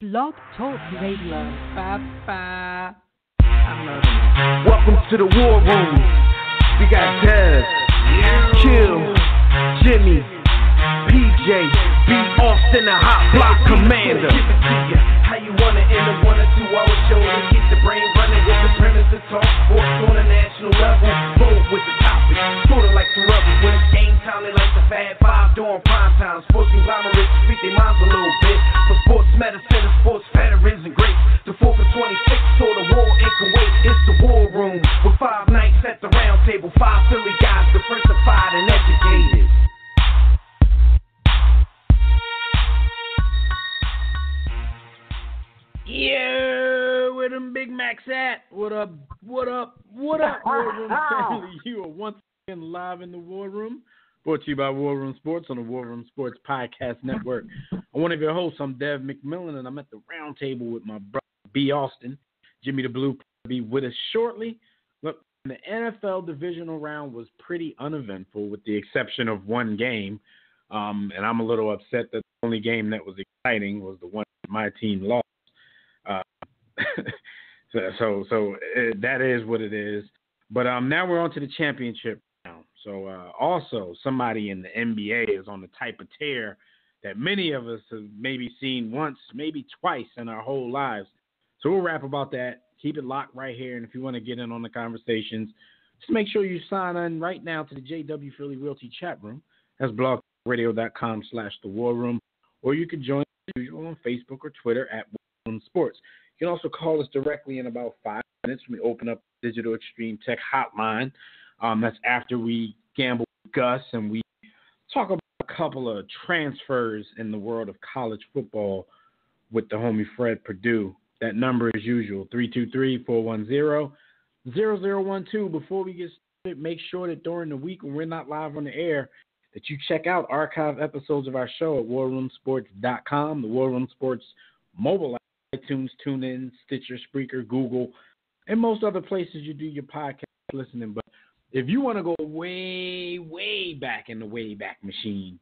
Blog Talk Radio. Ba-ba. Welcome to the war room. We got Dev, Kill, Jimmy, PJ, B. Austin, the hot block commander. How you wanna end a 1 or 2 hour show to keep the brain running with the premise to talk sports on a national level? Bold with the topic, sorta like the rebels. When it's game time, they like the Fab Five during prime time. Sports conglomerates speak their minds a little bit. For sports medicine and sports veterans and greats. The 4th and 26th, so the war in Kuwait. It's the war room with 5 nights at the round table. 5 Philly guys, diversified and educated. Yeah, where them Big Macs at? What up, War Room family? You are once again live in the War Room, brought to you by War Room Sports on the War Room Sports Podcast Network. I'm one of your hosts. I'm Dev McMillan, and I'm at the round table with my brother, B. Austin. Jimmy the Blue will be with us shortly. Look, the NFL divisional round was pretty uneventful with the exception of one game, and I'm a little upset that the only game that was exciting was the one that my team lost. So that is what it is. But now we're on to the championship round. So also somebody in the NBA is on the type of tear that many of us have maybe seen once, maybe twice in our whole lives. So we'll rap about that. Keep it locked right here. And if you want to get in on the conversations, just make sure you sign on right now to the JW Philly Realty chat room. That's blogradio.com/the War Room. Or you can join as usual on Facebook or Twitter at War Room Sports. You can also call us directly in about 5 minutes when we open up the Digital Extreme Tech Hotline. That's after we gamble with Gus and we talk about a couple of transfers in the world of college football with the homie Fred Purdue. That number is usual, 323-410-0012. Before we get started, make sure that during the week when we're not live on the air that you check out archive episodes of our show at warroomsports.com, the War Room Sports mobile app, iTunes, TuneIn, Stitcher, Spreaker, Google, and most other places you do your podcast listening. But if you want to go way, way back in the Wayback Machine,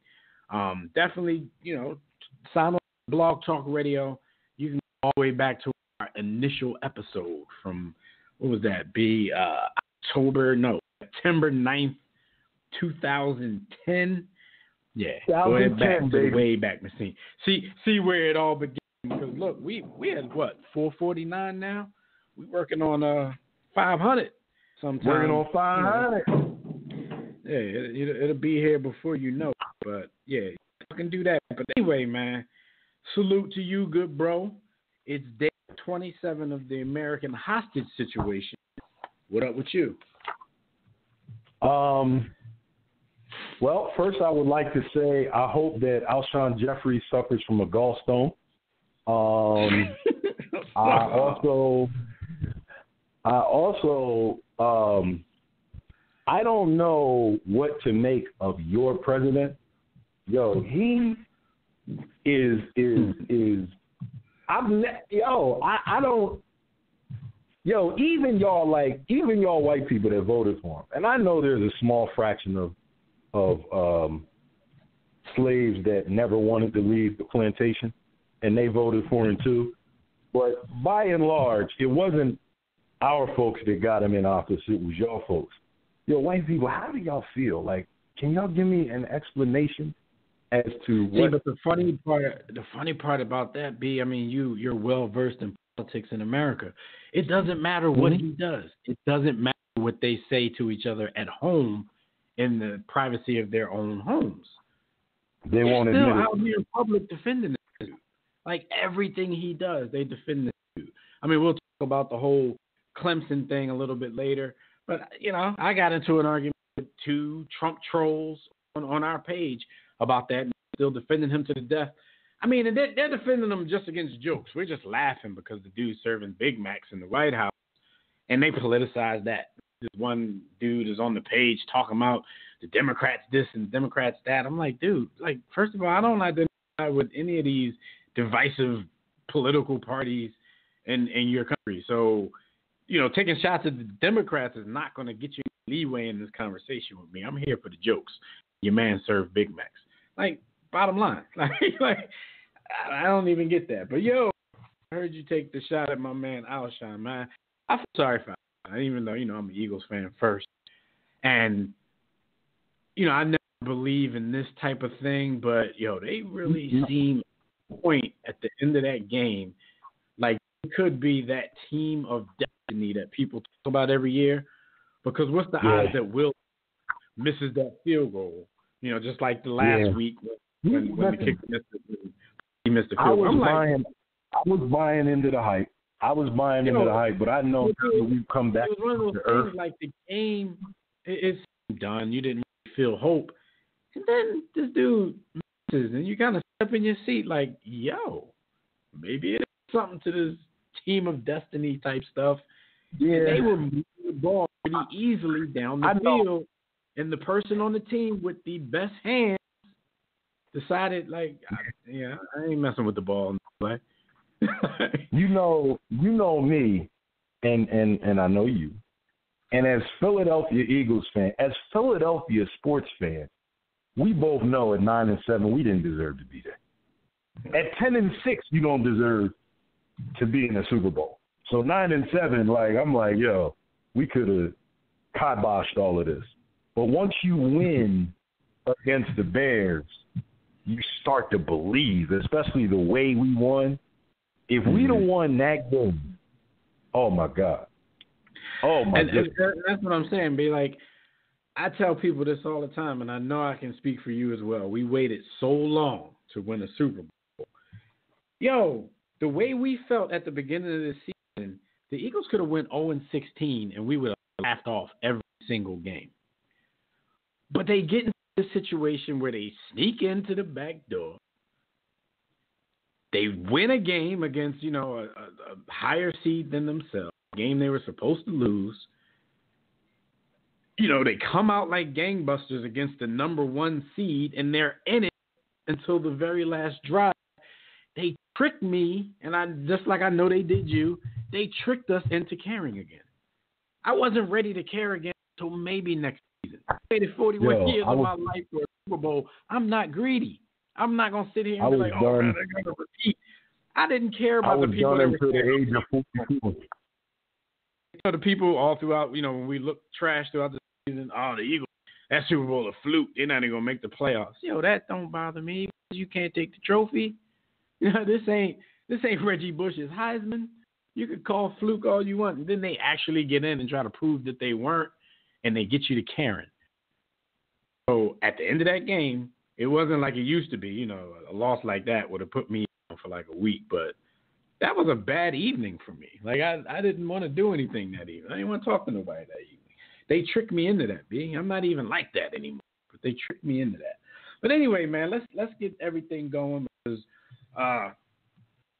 definitely, sign on to Blog Talk Radio. You can go all the way back to our initial episode from, what was that, September 9th, 2010. Yeah, go ahead back to the Wayback Machine. See where it all began. Because look, we had what, 449 now? We working on 500 sometime. Working on 500. Yeah, it'll be here before you know it. But yeah, you can do that. But anyway, man, salute to you, good bro. It's day 27 of the American hostage situation. What up with you? Well, first I would like to say I hope that Alshon Jeffrey suffers from a gallstone. I don't know what to make of your president. Yo, he is even y'all white people that voted for him. And I know there's a small fraction of slaves that never wanted to leave the plantation, and they voted for him too. But by and large, it wasn't our folks that got him in office. It was y'all folks. Yo, white people, how do y'all feel? Like, can y'all give me an explanation as to what? See, but the funny part about that, B, I mean, you're well versed in politics in America. It doesn't matter what he does. It doesn't matter what they say to each other at home in the privacy of their own homes. They won't admit it. Still out here in public defending it. Like everything he does, they defend this dude. I mean, we'll talk about the whole Clemson thing a little bit later. But, I got into an argument with 2 Trump trolls on our page about that and still defending him to the death. I mean, they're defending him just against jokes. We're just laughing because the dude's serving Big Macs in the White House. And they politicize that. This one dude is on the page talking about the Democrats this and Democrats that. I'm like, dude, first of all, I don't identify with any of these divisive political parties in your country. So, taking shots at the Democrats is not going to get you leeway in this conversation with me. I'm here for the jokes. Your man served Big Macs. Bottom line. I don't even get that. But, I heard you take the shot at my man Alshon, man. I feel sorry for him, even though, I'm an Eagles fan first. And, I never believe in this type of thing, but, they really seem point at the end of that game like it could be that team of destiny that people talk about every year. Because what's the odds that Will misses that field goal? Just like the last week when the kicker missed the field goal. I was buying into the hype. But I know we've come back to earth. It was one of those things like the game is done. You didn't really feel hope. And then this dude misses, and you kind of step in your seat like, yo, maybe it is something to this team of destiny type stuff. Yeah. And they were moving the ball pretty easily down the field, and the person on the team with the best hands decided, like, I ain't messing with the ball in the play. you know me, and I know you. And as Philadelphia Eagles fan, as Philadelphia sports fans, we both know at 9-7 we didn't deserve to be there. At 10-6, you don't deserve to be in the Super Bowl. So 9-7, I'm like, yo, we could have kiboshed all of this. But once you win against the Bears, you start to believe, especially the way we won. If we'd have won that game, oh my God. Oh my God. That's what I'm saying, be like, I tell people this all the time, and I know I can speak for you as well. We waited so long to win a Super Bowl. Yo, the way we felt at the beginning of the season, the Eagles could have went 0-16, and we would have laughed off every single game. But they get into a situation where they sneak into the back door. They win a game against, a higher seed than themselves, a game they were supposed to lose. They come out like gangbusters against the number 1 seed, and they're in it until the very last drive. They tricked me, and just like I know they did you, they tricked us into caring again. I wasn't ready to care again until maybe next season. I waited 41 years of my life for a Super Bowl. I'm not greedy. I'm not going to sit here and be like, oh, man, they're going to repeat. I didn't care about the people that were until the age of 44. The people all throughout, when we look trash throughout the season, the Eagles, that Super Bowl a fluke. They're not even going to make the playoffs. That don't bother me because you can't take the trophy. This ain't Reggie Bush's Heisman. You could call fluke all you want, and then they actually get in and try to prove that they weren't, and they get you to Karen. So at the end of that game, it wasn't like it used to be. A loss like that would have put me for like a week, but that was a bad evening for me. Like I didn't want to do anything that evening. I didn't want to talk to nobody that evening. They tricked me into that, B. I'm not even like that anymore, but they tricked me into that. But anyway, man, let's get everything going because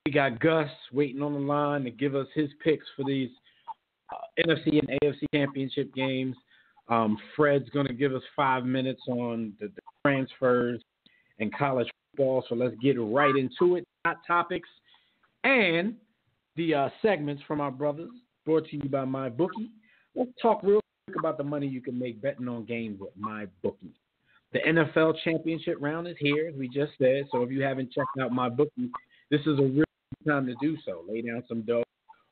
we got Gus waiting on the line to give us his picks for these NFC and AFC championship games. Fred's going to give us 5 minutes on the transfers and college football. So let's get right into it. Hot topics and the segments from our brothers brought to you by MyBookie. Let's talk real quick about the money you can make betting on games with MyBookie. The NFL championship round is here, as we just said. So if you haven't checked out MyBookie, this is a real time to do so. Lay down some dough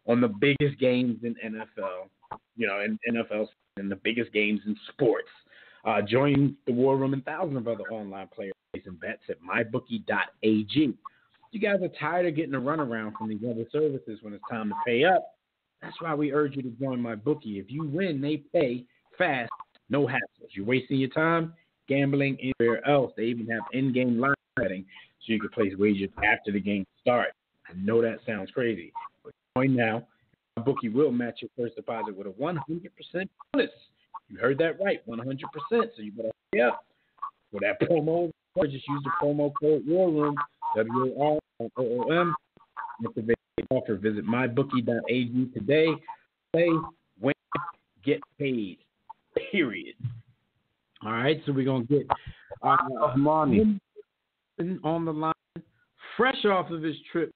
on the biggest games in NFL, in NFL and the biggest games in sports. Join the War Room and thousands of other online players placing bets at mybookie.ag. You guys are tired of getting a runaround from these other services when it's time to pay up. That's why we urge you to join MyBookie. If you win, they pay fast, no hassles. You're wasting your time gambling anywhere else. They even have in-game line betting so you can place wagers after the game starts. I know that sounds crazy, but join now. MyBookie will match your first deposit with a 100% bonus. You heard that right, 100%. So you better hurry up. For that promo, or just use the promo code WARROOM, WARROOM. Activate the offer. Visit mybookie.ag today. Play, win, get paid. Period. All right, so we're going to get Manny on the line, fresh off of his trip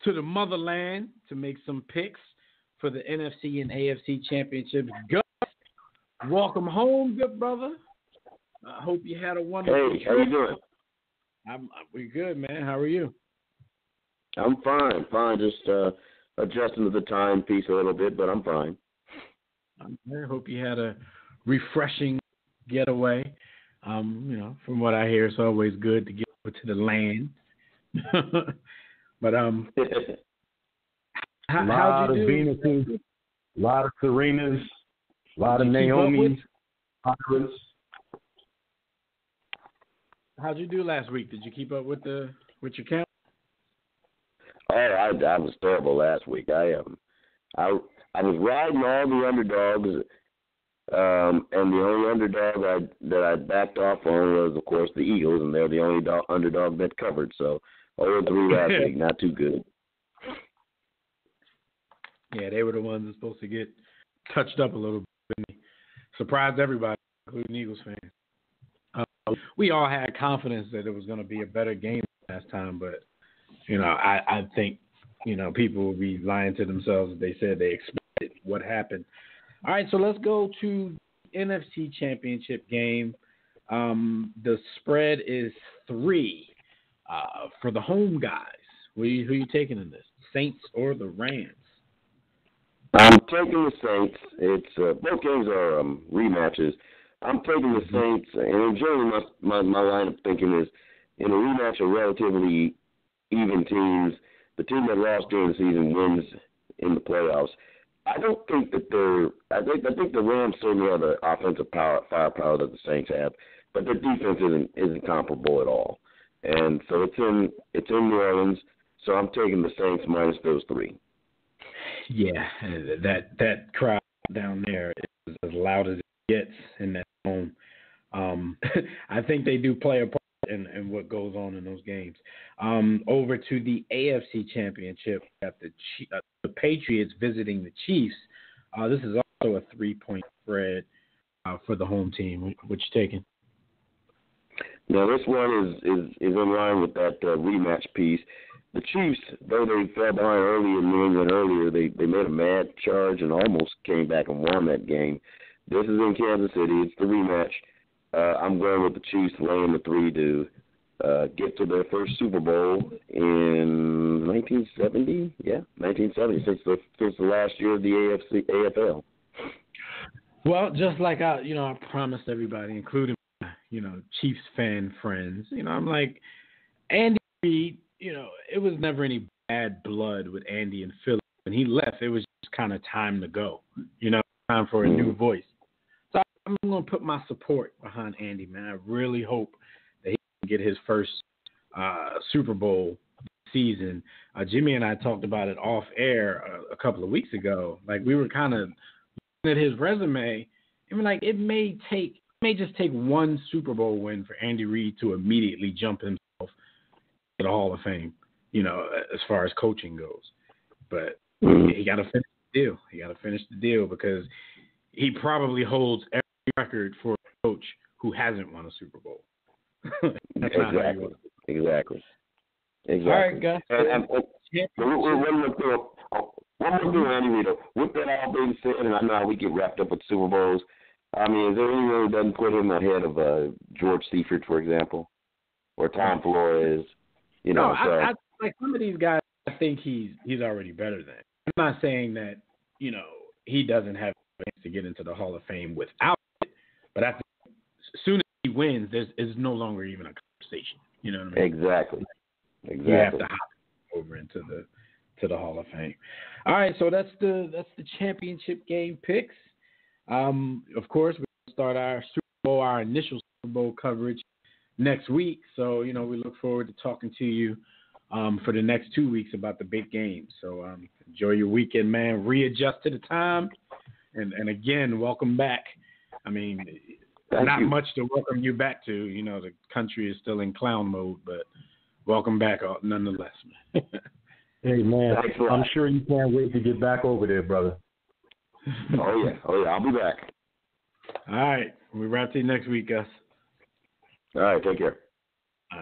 to the motherland to make some picks for the NFC and AFC championships. Gus, welcome home, good brother. I hope you had a wonderful trip. Hey, how you doing? We good, man. How are you? I'm fine. Just adjusting to the timepiece a little bit, but I'm fine. I hope you had a refreshing getaway. From what I hear, it's always good to get over to the land. But a lot of Venuses, a lot of Serenas, a lot of Naomi's, Pirates. How'd you do last week? Did you keep up with your count? Oh, I was terrible last week. I was riding all the underdogs, and the only underdog that I backed off on was, of course, the Eagles, and they're the only underdog that covered. So 0-3 last week, not too good. Yeah, they were the ones that's supposed to get touched up a little bit. Surprised everybody, including Eagles fans. We all had confidence that it was going to be a better game last time, but I think people will be lying to themselves if they said they expected what happened. All right, so let's go to NFC Championship game. The spread is 3 for the home guys. Who are you taking in this? Saints or the Rams? I'm taking the Saints. It's both games are rematches. I'm taking the Saints, and generally my line of thinking is in a rematch of relatively even teams, the team that lost during the season wins in the playoffs. I don't think that I think the Rams certainly have the offensive firepower that the Saints have, but their defense isn't comparable at all. And so it's in New Orleans, so I'm taking the Saints minus those 3. Yeah, that crowd down there is as loud as it gets in that home. I think they do play a part in what goes on in those games. Over to the AFC Championship, we got the Patriots visiting the Chiefs. This is also a 3-point spread for the home team. What you taking? Now, this one is in line with that rematch piece. The Chiefs, though they fell behind early in New England earlier, they made a mad charge and almost came back and won that game. This is in Kansas City. It's the rematch. I'm going with the Chiefs laying the 3 to get to their first Super Bowl in 1970. Yeah, 1970, since the last year of the AFL. Well, just like I promised everybody, including Chiefs fan friends, I'm like, Andy Reid, it was never any bad blood with Andy and Philly. When he left, it was just kind of time to go, time for a new voice. So I'm going to put my support behind Andy, man. I really hope that he can get his first Super Bowl season. Jimmy and I talked about it off air a couple of weeks ago. Like, we were kind of looking at his resume, and we're like, it may just take one Super Bowl win for Andy Reid to immediately jump himself to the Hall of Fame, as far as coaching goes. But he got to finish the deal. He got to finish the deal because he probably holds every record for a coach who hasn't won a Super Bowl. That's not how you want it. Exactly. All right, Gus. One more thing, Andy Reid. With that all being said, and I know how we get wrapped up with Super Bowls, I mean, is there anyone who doesn't put him ahead of George Seifert, for example, or Tom Flores? I like some of these guys. I think he's already better than. I'm not saying that he doesn't have a chance to get into the Hall of Fame without it, but I think as soon as he wins, there's no longer even a conversation. You know what I mean? Exactly. You have to hop over into the Hall of Fame. All right, so that's the championship game picks. Of course, we'll start our initial Super Bowl coverage next week. So, we look forward to talking to you for the next 2 weeks about the big games. So enjoy your weekend, man. Readjust to the time. And again, welcome back. I mean, not much to welcome you back to. The country is still in clown mode, but welcome back nonetheless, man. Hey, man, I'm sure you can't wait to get back over there, brother. Oh, yeah. I'll be back. All right. We'll wrap to you next week, Gus. All right. Take care. All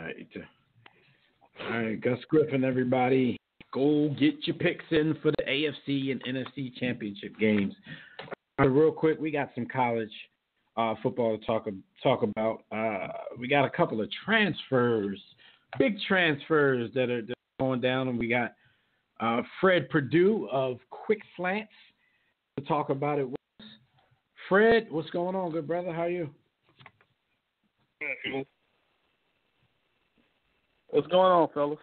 right. Gus Griffin, everybody. Go get your picks in for the AFC and NFC championship games. All right, real quick, we got some college football to talk about. We got a couple of transfers, big transfers that are going going down, and we got Fred Perdue of Quick Slants to talk about it with us. Fred, what's going on, good brother? How are you? What's going on, fellas?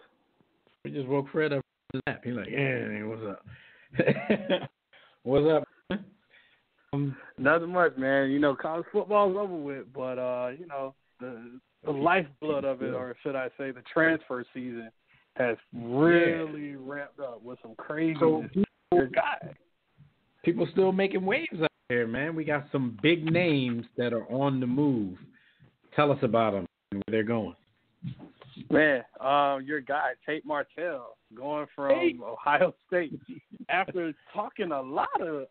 We just woke Fred up from his nap. He's like, hey, what's up? What's up? Nothing much, man. You know, college football's over with, but you know, the lifeblood of it, or should I say, the transfer season, has really ramped up with some crazy guys. People still making waves out there, man. We got some big names that are on the move. Tell us about them and where they're going. Man, your guy, Tate Martell, going from Ohio State after talking a lot of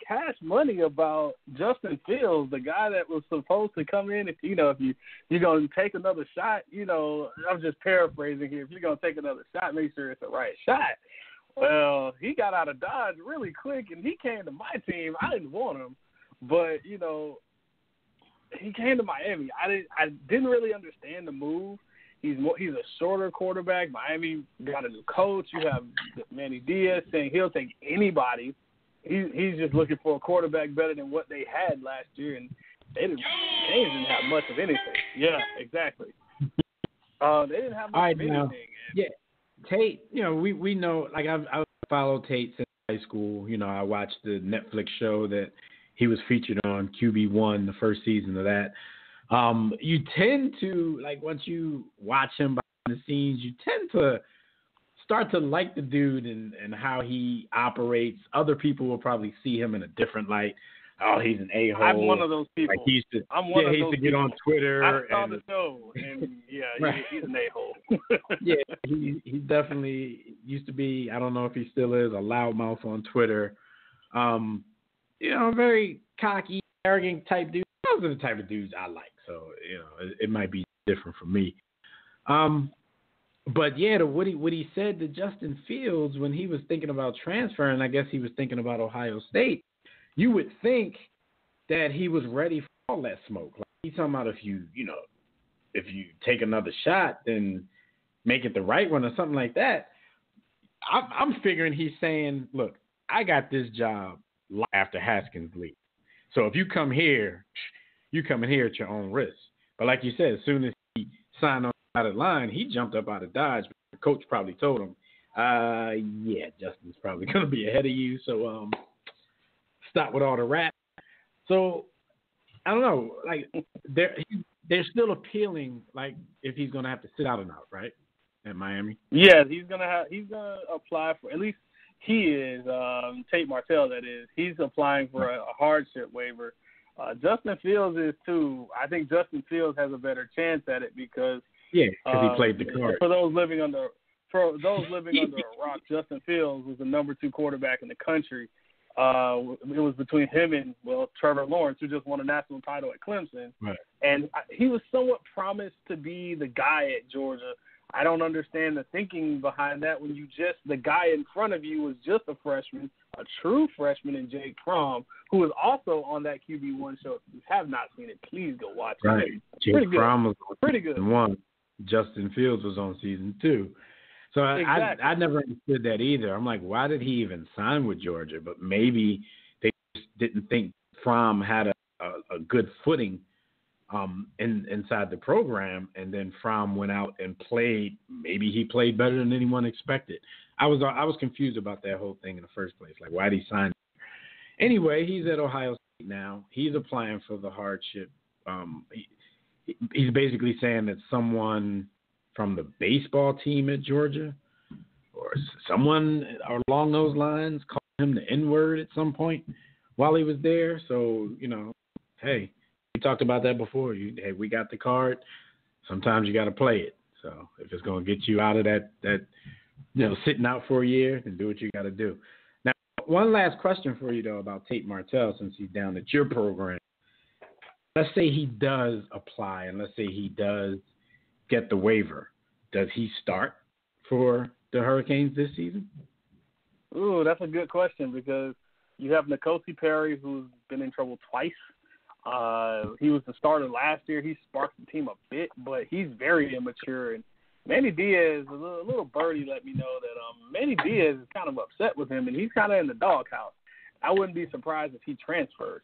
cash money about Justin Fields, the guy that was supposed to come in. If you're going to take another shot, I'm just paraphrasing here. If you're going to take another shot, make sure it's the right shot. Well, he got out of Dodge really quick, and he came to my team. I didn't want him, but, he came to Miami. I didn't really understand the move. He's a shorter quarterback. Miami got a new coach. You have Manny Diaz saying he'll take anybody. He's just looking for a quarterback better than what they had last year, and Canes didn't have much of anything. Yeah, exactly. They didn't have much of anything. Yeah, Tate. We know. Like I've followed Tate since high school. I watched the Netflix show that he was featured on, QB1, the first season of that. You tend to, like, once you watch him behind the scenes, you tend to start to like the dude and how he operates. Other people will probably see him in a different light. Oh, he's an a-hole. I'm one of those people. Like he used to get on Twitter. I saw the show, and he's an a-hole. Yeah, he definitely used to be, I don't know if he still is, a loudmouth on Twitter. Very cocky, arrogant type dude. Those are the type of dudes I like. So, it might be different from me. But, what he said to Justin Fields when he was thinking about transferring, I guess he was thinking about Ohio State, you would think that he was ready for all that smoke. Like, he's talking about if you take another shot, then make it the right one or something like that. I'm figuring he's saying, look, I got this job after Haskins leaves. So if you come here, you're coming here at your own risk. But like you said, as soon as he signed on the dotted line, he jumped up out of Dodge. The coach probably told him, Justin's probably going to be ahead of you, so stop with all the rap. So, I don't know. Like, they're still appealing, like, if he's going to have to sit out or not, right, at Miami? Yeah, he's gonna apply for, at least he is, Tate Martell, that is. He's applying for a hardship waiver. Justin Fields is too. I think Justin Fields has a better chance at it because he played the card. For those living under a rock, Justin Fields was the number 2 quarterback in the country. It was between him and Trevor Lawrence, who just won a national title at Clemson, right. And he was somewhat promised to be the guy at Georgia. I don't understand the thinking behind that when the guy in front of you was just a freshman, a true freshman in Jake Fromm, who was also on that QB1 show. If you have not seen it, please go watch it. Right. Jake Fromm was on pretty good. Season 1. Justin Fields was on season 2. So exactly. I never understood that either. I'm like, why did he even sign with Georgia? But maybe they just didn't think Fromm had a good footing inside the program, and then Fromm went out and played. Maybe he played better than anyone expected. I was confused about that whole thing in the first place. Like, why did he sign? Anyway, he's at Ohio State now. He's applying for the hardship. He's basically saying that someone from the baseball team at Georgia or someone along those lines called him the N-word at some point while he was there. So, hey, we talked about that before. Hey, we got the card. Sometimes you got to play it. So if it's going to get you out of that sitting out for a year, then do what you got to do. Now, one last question for you, though, about Tate Martell, since he's down at your program. Let's say he does apply, and let's say he does get the waiver. Does he start for the Hurricanes this season? Ooh, that's a good question because you have N'Kosi Perry, who's been in trouble twice. He was the starter last year. He sparked the team a bit, but he's very immature, and Manny Diaz, a little birdie let me know that Manny Diaz is kind of upset with him, and he's kind of in the doghouse. I wouldn't be surprised if he transferred.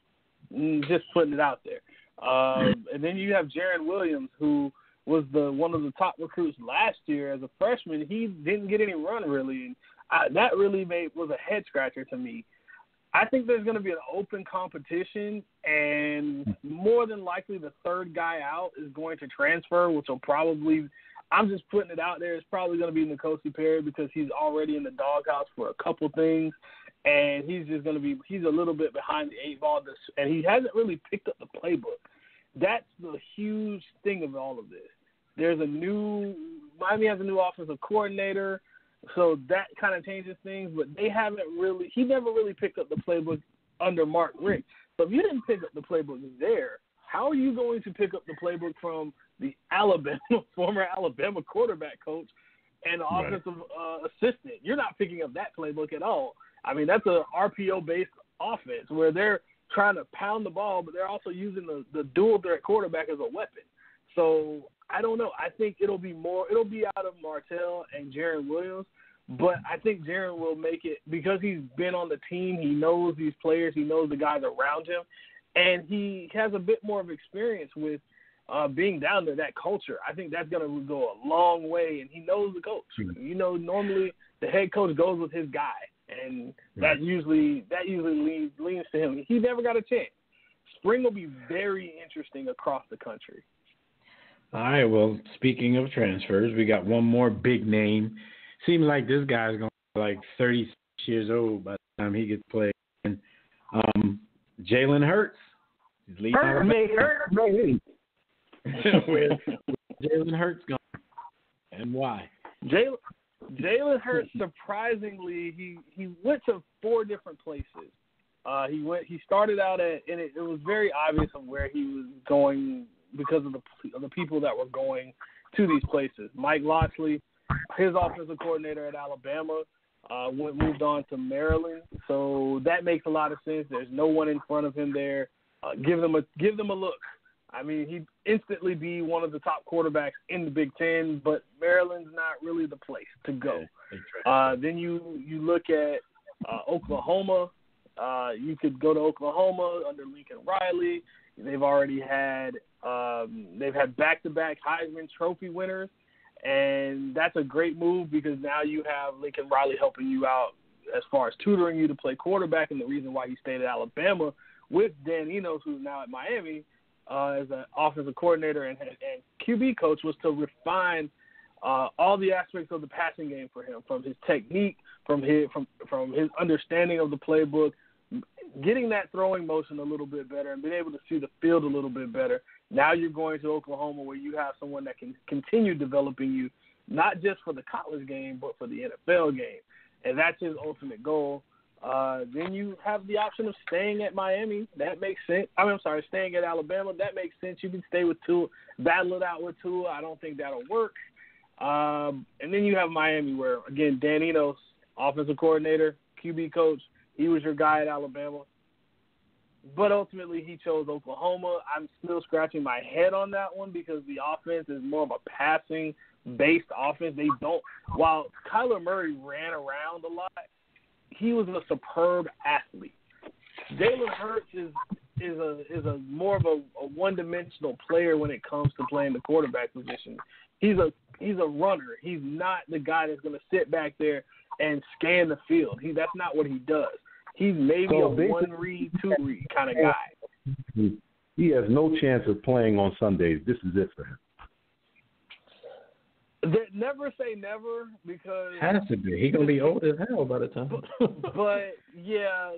Just putting it out there. And then you have Jaron Williams, who was one of the top recruits last year as a freshman. He didn't get any run really, and that really was a head scratcher to me. I think there's going to be an open competition, and more than likely the third guy out is going to transfer, which will probably – I'm just putting it out there. It's probably going to be N'Kosi Perry because he's already in the doghouse for a couple things, and he's just going to be – he's a little bit behind the eight ball, and he hasn't really picked up the playbook. That's the huge thing of all of this. There's Miami has a new offensive coordinator, so that kind of changes things, but he never really picked up the playbook under Mark Richt. So if you didn't pick up the playbook there, how are you going to pick up the playbook from the former Alabama quarterback coach and offensive assistant? You're not picking up that playbook at all. I mean, that's a RPO-based offense where they're trying to pound the ball, but they're also using the dual threat quarterback as a weapon. So I don't know. I think it'll be out of Martell and Jaron Williams, but I think Jaron will make it because he's been on the team. He knows these players. He knows the guys around him, and he has a bit more of experience with being down there, that culture. I think that's going to go a long way, and he knows the coach. You know, normally the head coach goes with his guy, and that usually leans to him. He never got a chance. Spring will be very interesting across the country. All right, well, speaking of transfers, we got one more big name. Seems like this guy's going to be like 36 years old by the time he gets played. Jaylen Hertz. He's leading Where's Jaylen Hertz going, and why? Jaylen Hertz, surprisingly, he went to 4 different places. He started out and it was very obvious of where he was going because of the people that were going to these places. Mike Locksley, his offensive coordinator at Alabama, moved on to Maryland, so that makes a lot of sense. There's no one in front of him there. Give them a look. I mean, he'd instantly be one of the top quarterbacks in the Big Ten, but Maryland's not really the place to go. Then you look at Oklahoma. You could go to Oklahoma under Lincoln Riley. They've already had back-to-back Heisman Trophy winners, and that's a great move because now you have Lincoln Riley helping you out as far as tutoring you to play quarterback, and the reason why he stayed at Alabama with Dan Enos, who's now at Miami, as an offensive coordinator and QB coach, was to refine all the aspects of the passing game for him, from his technique, from his understanding of the playbook, getting that throwing motion a little bit better, and being able to see the field a little bit better. Now you're going to Oklahoma where you have someone that can continue developing you, not just for the college game, but for the NFL game. And that's his ultimate goal. Then you have the option of staying at Miami. That makes sense. Staying at Alabama. That makes sense. You can stay with Tua, battle it out with Tua. I don't think that'll work. And then you have Miami where, again, Dan Enos, offensive coordinator, QB coach, he was your guy at Alabama. But ultimately he chose Oklahoma. I'm still scratching my head on that one because the offense is more of a passing-based offense. While Kyler Murray ran around a lot, he was a superb athlete. Jaylen Hertz is a more of a one-dimensional player when it comes to playing the quarterback position. He's a runner. He's not the guy that's going to sit back there and scan the field. That's not what he does. He's maybe a one-read, two-read kind of guy. He has no chance of playing on Sundays. This is it for him. Never say never because has to be. He's gonna be old as hell by the time. But yeah.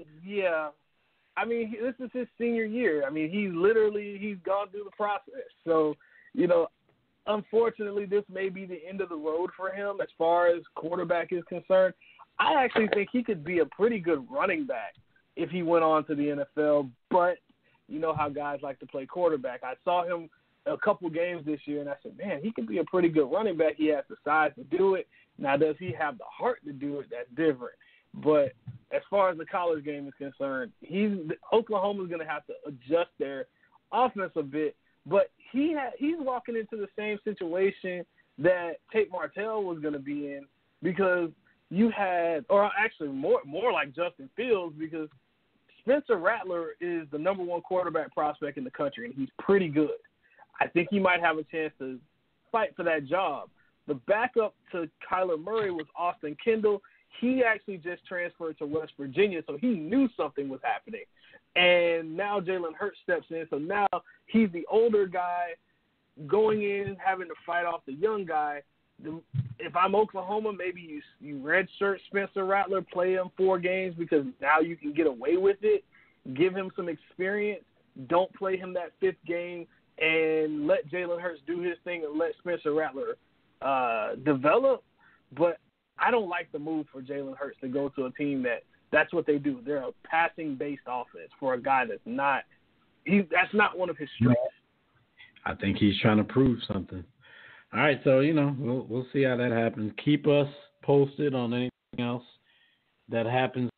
I mean, this is his senior year. I mean, he's gone through the process. So, unfortunately, this may be the end of the road for him as far as quarterback is concerned. I actually think he could be a pretty good running back if he went on to the NFL. But you know how guys like to play quarterback. I saw him a couple games this year, and I said, man, he could be a pretty good running back. He has the size to do it. Now, does he have the heart to do it? That's different. But as far as the college game is concerned, Oklahoma's going to have to adjust their offense a bit. But he's walking into the same situation that Tate Martell was going to be in, because you had, or actually more like Justin Fields, because Spencer Rattler is the number one quarterback prospect in the country, and he's pretty good. I think he might have a chance to fight for that job. The backup to Kyler Murray was Austin Kendall. He actually just transferred to West Virginia, so he knew something was happening. And now Jaylen Hertz steps in, so now he's the older guy going in, having to fight off the young guy. If I'm Oklahoma, maybe you redshirt Spencer Rattler, play him 4 games because now you can get away with it. Give him some experience. Don't play him that 5th game, and let Jaylen Hertz do his thing and let Spencer Rattler develop. But I don't like the move for Jaylen Hurts to go to a team that's what they do. They're a passing-based offense for a guy that's not one of his strengths. I think he's trying to prove something. All right, so, we'll see how that happens. Keep us posted on anything else that happens.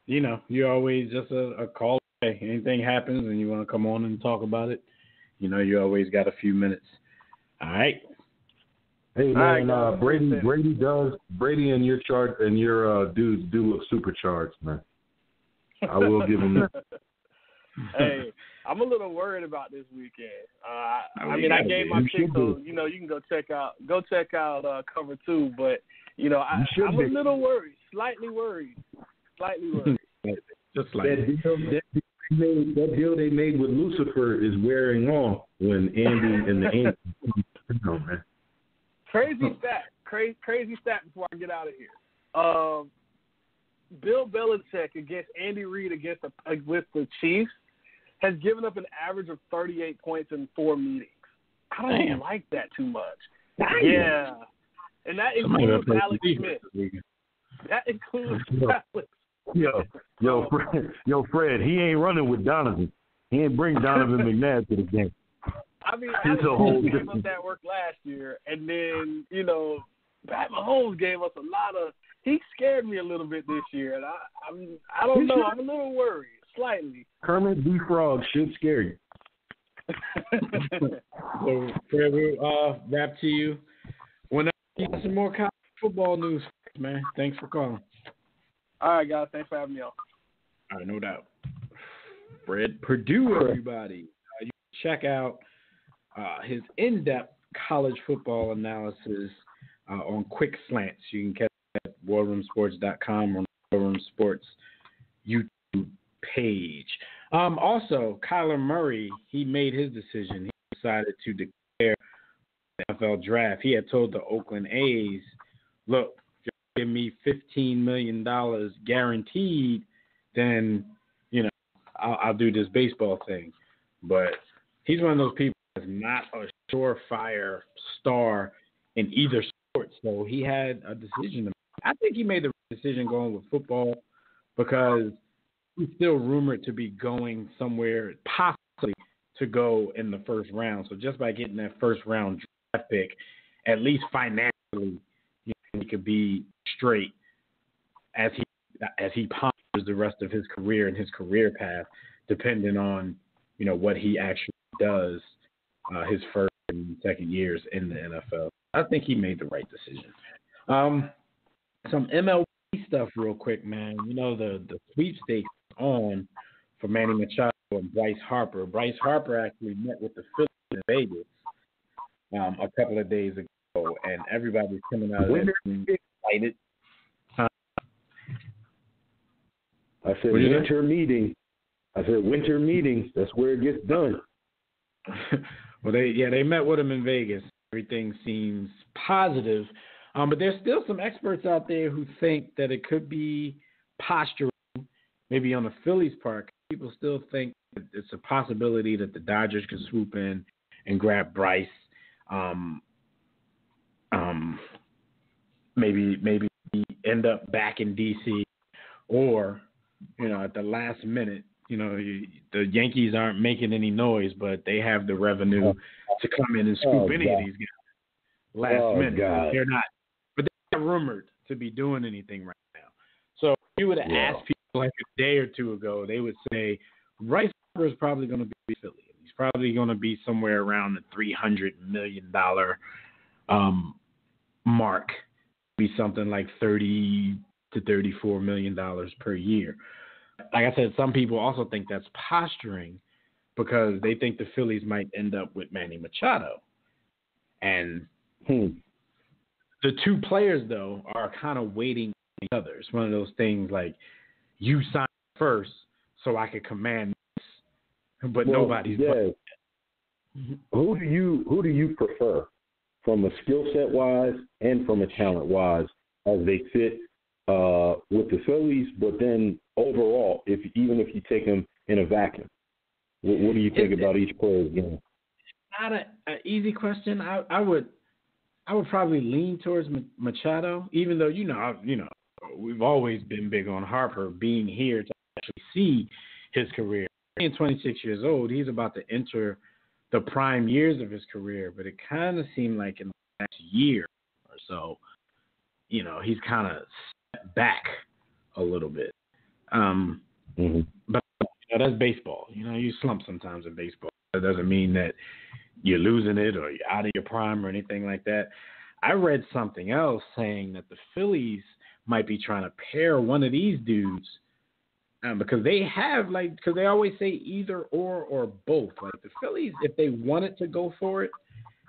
You're always just a call away. Anything happens and you want to come on and talk about it, you always got a few minutes. All right. Hey man, Brady and your chart and your dudes do look supercharged, man. I will give them that. Hey, I'm a little worried about this weekend. I gave my pick, so you can go check out cover 2, but I'm a little worried, slightly worried. Just like that deal they made with Lucifer is wearing off when Andy and the Angels, man. Crazy stat before I get out of here. Bill Belichick against Andy Reid with the Chiefs has given up an average of 38 points in 4 meetings. I don't like that too much. Yeah. And that includes Alex Smith. That includes Alex. Fred, he ain't running with Donovan. He ain't bring Donovan McNabb to the game. I mean, Alex Smith gave us that work last year, and then, Pat Mahomes gave us a lot of – he scared me a little bit this year, and I don't know. I'm a little worried, slightly. Kermit B. Frog should scare you. So, Fred, we'll wrap to you. Whenever you got some more college football news, man, thanks for calling. All right, guys. Thanks for having me on. All right, no doubt. Fred Purdue, everybody. You can check out his in-depth college football analysis on Quick Slants. You can catch it at warroomsports.com or War Room Sports YouTube page. Also, Kyler Murray, he made his decision. He decided to declare the NFL draft. He had told the Oakland A's, look, if you give me $15 million guaranteed, then, I'll do this baseball thing. But he's one of those people that's not a surefire star in either sport. So he had a decision to make. I think he made the right decision going with football because he's still rumored to be going somewhere, possibly to go in the first round. So just by getting that first round draft pick, at least financially, he could be straight as he ponders the rest of his career and his career path, depending on what he actually does his first and second years in the NFL. I think he made the right decision. Some MLB stuff real quick, man. The sweepstakes on for Manny Machado and Bryce Harper. Bryce Harper actually met with the Phillies in Vegas a couple of days ago, and everybody's coming out of there excited. I said winter meeting. Winter meetings. That's where it gets done. Well, they met with him in Vegas. Everything seems positive. But there's still some experts out there who think that it could be posturing, maybe on the Phillies' part. People still think that it's a possibility that the Dodgers could swoop in and grab Bryce. Maybe end up back in D.C. or, at the last minute, the Yankees aren't making any noise, but they have the revenue to come in and scoop any of these guys last minute. God. They're not. They're rumored to be doing anything right now. So if you would have asked people like a day or two ago, they would say Bryce Harper is probably going to be Philly. He's probably going to be somewhere around the $300 million mark. Be something like $30 to $34 million per year. Like I said, some people also think that's posturing because they think the Phillies might end up with Manny Machado. And the two players, though, are kind of waiting on each other. It's one of those things like you sign first so I can command this, but nobody's. Yeah. Who do you prefer from a skill set wise and from a talent wise as they fit with the Phillies? But then overall, even if you take them in a vacuum, what do you think about each player's game? Not an easy question. I would probably lean towards Machado, even though we've always been big on Harper being here to actually see his career. Being 26 years old, he's about to enter the prime years of his career, but it kind of seemed like in the last year or so, he's kind of stepped back a little bit. But that's baseball. You slump sometimes in baseball. That doesn't mean that you're losing it or you're out of your prime or anything like that. I read something else saying that the Phillies might be trying to pair one of these dudes because they have, because they always say either or both. Like the Phillies, if they wanted to go for it,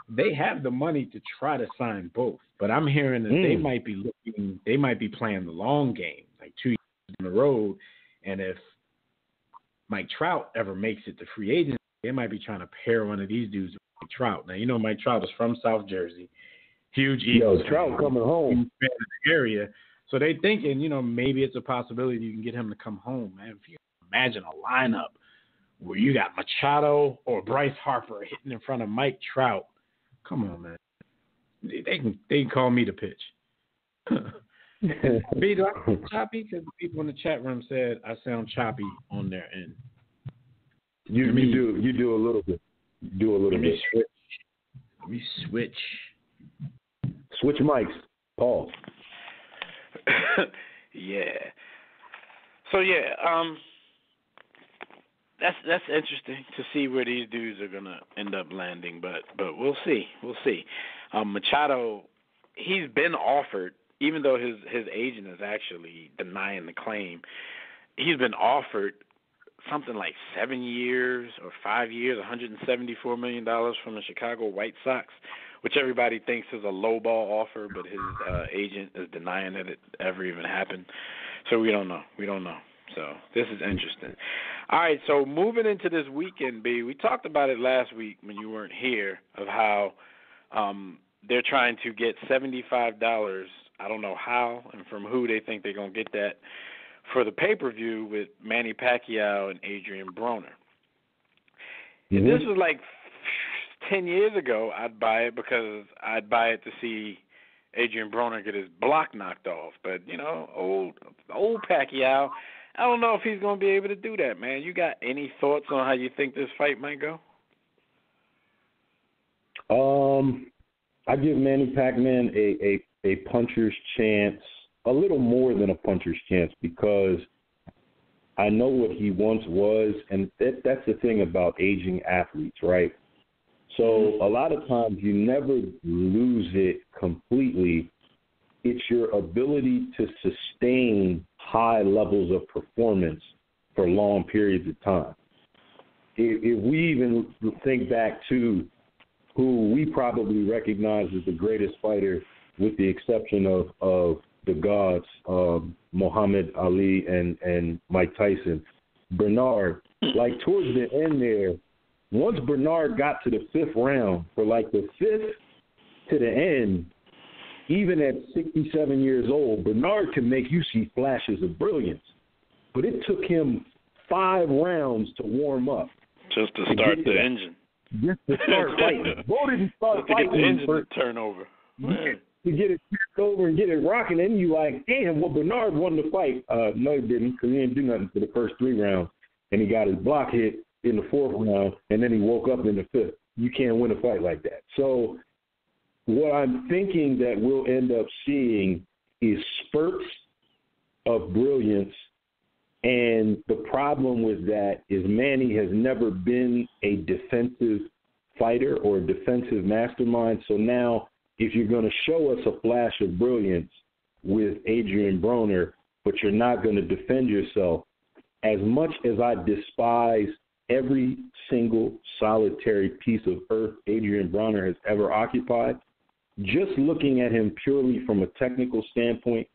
they have the money to try to sign both. But I'm hearing that they might be playing the long game, like 2 years on the road. And if Mike Trout ever makes it to free agency, they might be trying to pair one of these dudes with Mike Trout. Now, Mike Trout is from South Jersey. Huge Eagles. Trout coming home. In the area. So they thinking, maybe it's a possibility you can get him to come home, man. If you imagine a lineup where you got Machado or Bryce Harper hitting in front of Mike Trout, come on, man. They can call me to pitch. B, do I sound choppy? Because the people in the chat room said I sound choppy on their end. You do a little bit. Let me switch. Switch mics. Pause. Yeah. So that's interesting to see where these dudes are gonna end up landing, but we'll see. Machado, he's been offered, even though his agent is actually denying the claim. He's been offered something like 7 years or 5 years, $174 million from the Chicago White Sox, which everybody thinks is a lowball offer, but his agent is denying that it ever even happened. So we don't know. So this is interesting. All right, so moving into this weekend, B, we talked about it last week when you weren't here, of how they're trying to get $75, I don't know how and from who they think they're going to get that, for the pay-per-view with Manny Pacquiao and Adrian Broner. If this was like 10 years ago, I'd buy it because I'd buy it to see Adrian Broner get his block knocked off. But, old Pacquiao, I don't know if he's going to be able to do that, man. You got any thoughts on how you think this fight might go? I give Manny Pacman a puncher's chance, a little more than a puncher's chance, because I know what he once was, and that's the thing about aging athletes, right? So a lot of times you never lose it completely. It's your ability to sustain high levels of performance for long periods of time. If we even think back to who we probably recognize as the greatest fighter, with the exception of the gods, Muhammad Ali and Mike Tyson, Bernard, like towards the end there, once Bernard got to the fifth round, for like the fifth to the end, even at 67 years old, Bernard can make you see flashes of brilliance. But it took him 5 rounds to warm up. Just to start the engine. Just to start fighting. Bo didn't start fighting. To get the engine to turn over. To get it turned over and get it rocking, and you like, damn, well, Bernard won the fight. No, he didn't, because he didn't do nothing for the first 3 rounds. And he got his block hit in the 4th round, and then he woke up in the 5th. You can't win a fight like that. So what I'm thinking that we'll end up seeing is spurts of brilliance And the problem with that is Manny has never been a defensive fighter or a defensive mastermind. So now if you're going to show us a flash of brilliance with Adrian Broner, but you're not going to defend yourself, as much as I despise every single solitary piece of earth Adrian Broner has ever occupied, just looking at him purely from a technical standpoint,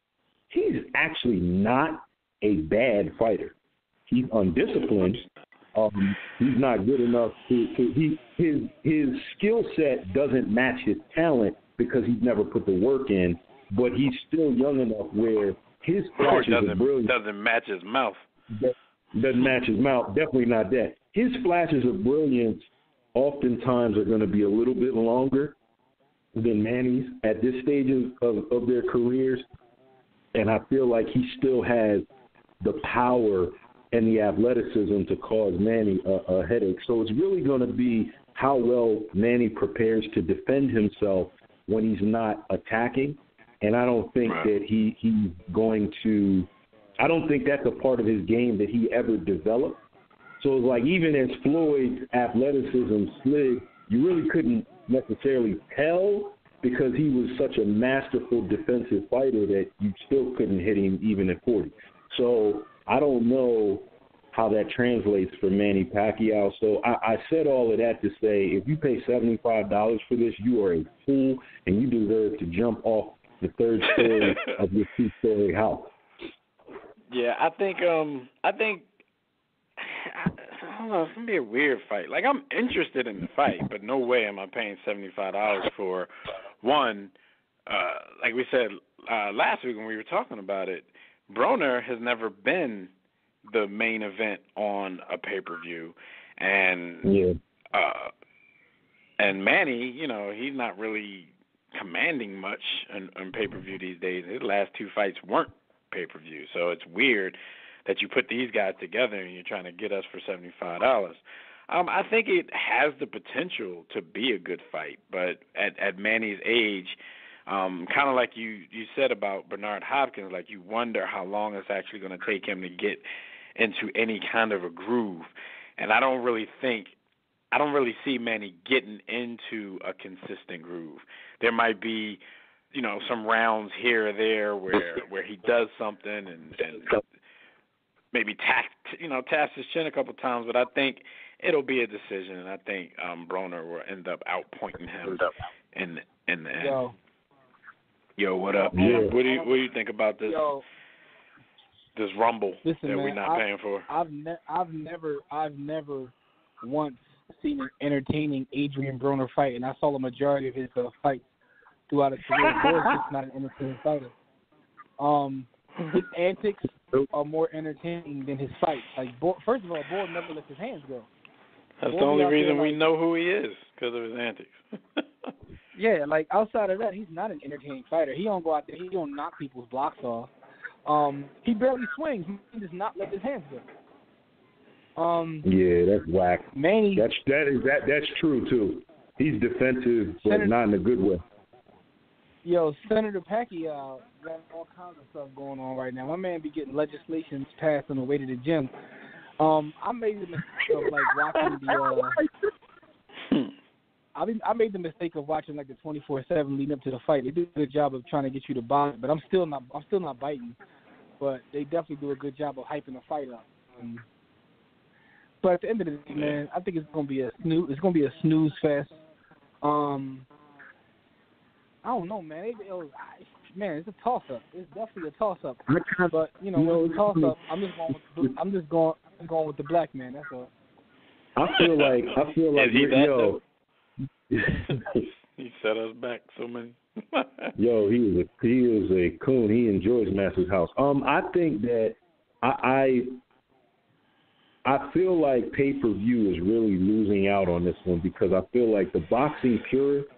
he's actually not a bad fighter. He's undisciplined. He's not good enough his skill set doesn't match his talent because he's never put the work in, but he's still young enough where his flashes of brilliance doesn't match his mouth. Doesn't match his mouth. Definitely not that. His flashes of brilliance oftentimes are going to be a little bit longer than Manny's at this stage of their careers, and I feel like he still has the power and the athleticism to cause Manny a headache. So it's really going to be how well Manny prepares to defend himself when he's not attacking, and I don't think that he's going to – I don't think that's a part of his game that he ever developed. So it's like even as Floyd's athleticism slid, you really couldn't necessarily tell because he was such a masterful defensive fighter that you still couldn't hit him even at 40. So I don't know how that translates for Manny Pacquiao. So I said all of that to say if you pay $75 for this, you are a fool and you deserve to jump off the third story of your two-story house. Yeah, I think I don't know, it's gonna be a weird fight. Like I'm interested in the fight, but no way am I paying $75 for one. Like we said last week when we were talking about it, Broner has never been the main event on a pay-per-view, and Manny, you know, he's not really commanding much on pay-per-view these days. His last two fights weren't pay-per-view, so it's weird that you put these guys together and you're trying to get us for $75. I think it has the potential to be a good fight, but at Manny's age, kind of like you said about Bernard Hopkins, like you wonder how long it's actually going to take him to get into any kind of a groove. And I don't really see Manny getting into a consistent groove. There might be, you know, some rounds here or there where he does something and maybe taps his chin a couple times, but I think it'll be a decision, and I think Broner will end up outpointing him in the end. Yo, what up? Yeah. What do you think about this? This rumble that we're not paying for? I've never once seen an entertaining Adrian Broner fight, and I saw the majority of his fights throughout his career. Broner's just not an entertaining fighter. His antics are more entertaining than his fights. Like, first of all, Boyd never lets his hands go. That's the only reason we know who he is, because of his antics. Yeah, like outside of that, he's not an entertaining fighter. He don't go out there. He don't knock people's blocks off. He barely swings. He does not let his hands go. Yeah, that's whack. Manny, that's true too. He's defensive, but not in a good way. Yo, Senator Pacquiao got all kinds of stuff going on right now. My man be getting legislation passed on the way to the gym. I made the mistake of watching the. I made the mistake of watching the 24/7 leading up to the fight. They do a good job of trying to get you to buy it, but I'm still not biting. But they definitely do a good job of hyping the fight up. But at the end of the day, man, I think it's gonna be a snooze fest. I don't know, man. It's a toss up. It's definitely a toss up. But when it's a toss up, I'm just going with the black man. That's all. I feel like yo. He set us back so many. Yo, he is a coon. He enjoys Master's house. I think that I feel like pay-per-view is really losing out on this one because I feel like the boxing purists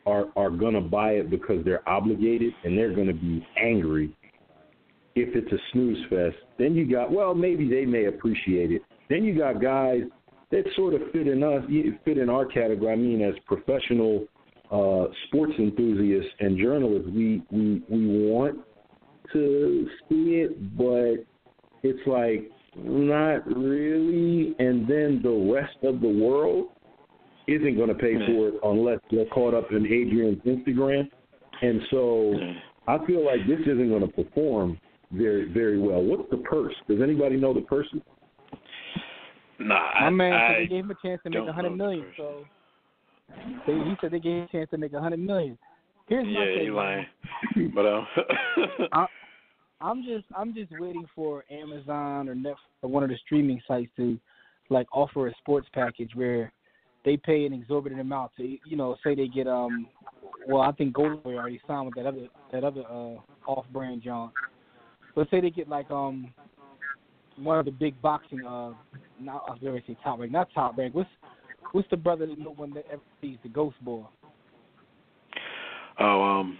are going to buy it because they're obligated and they're going to be angry if it's a snooze fest. Then you got, maybe they may appreciate it. Then you got guys that sort of fit in our category. I mean, as professional sports enthusiasts and journalists, we want to see it, but it's like not really, and then the rest of the world isn't going to pay for it unless they're caught up in Adrian's Instagram. And so I feel like this isn't going to perform very, very well. What's the purse? Does anybody know the purse? Nah, My man I said they gave him a chance to make $100 million. So he said they gave him a chance to make $100 million. Here's my thing. He's lying. But I'm just waiting for Amazon or Netflix or one of the streaming sites to like offer a sports package where they pay an exorbitant amount to, say they get well, I think Golden Boy already signed with that other off-brand John. But say they get like one of the big boxing not I was going to say Top Rank, not Top Rank. What's the brother that no one that ever sees, the Ghost Boy? Damn.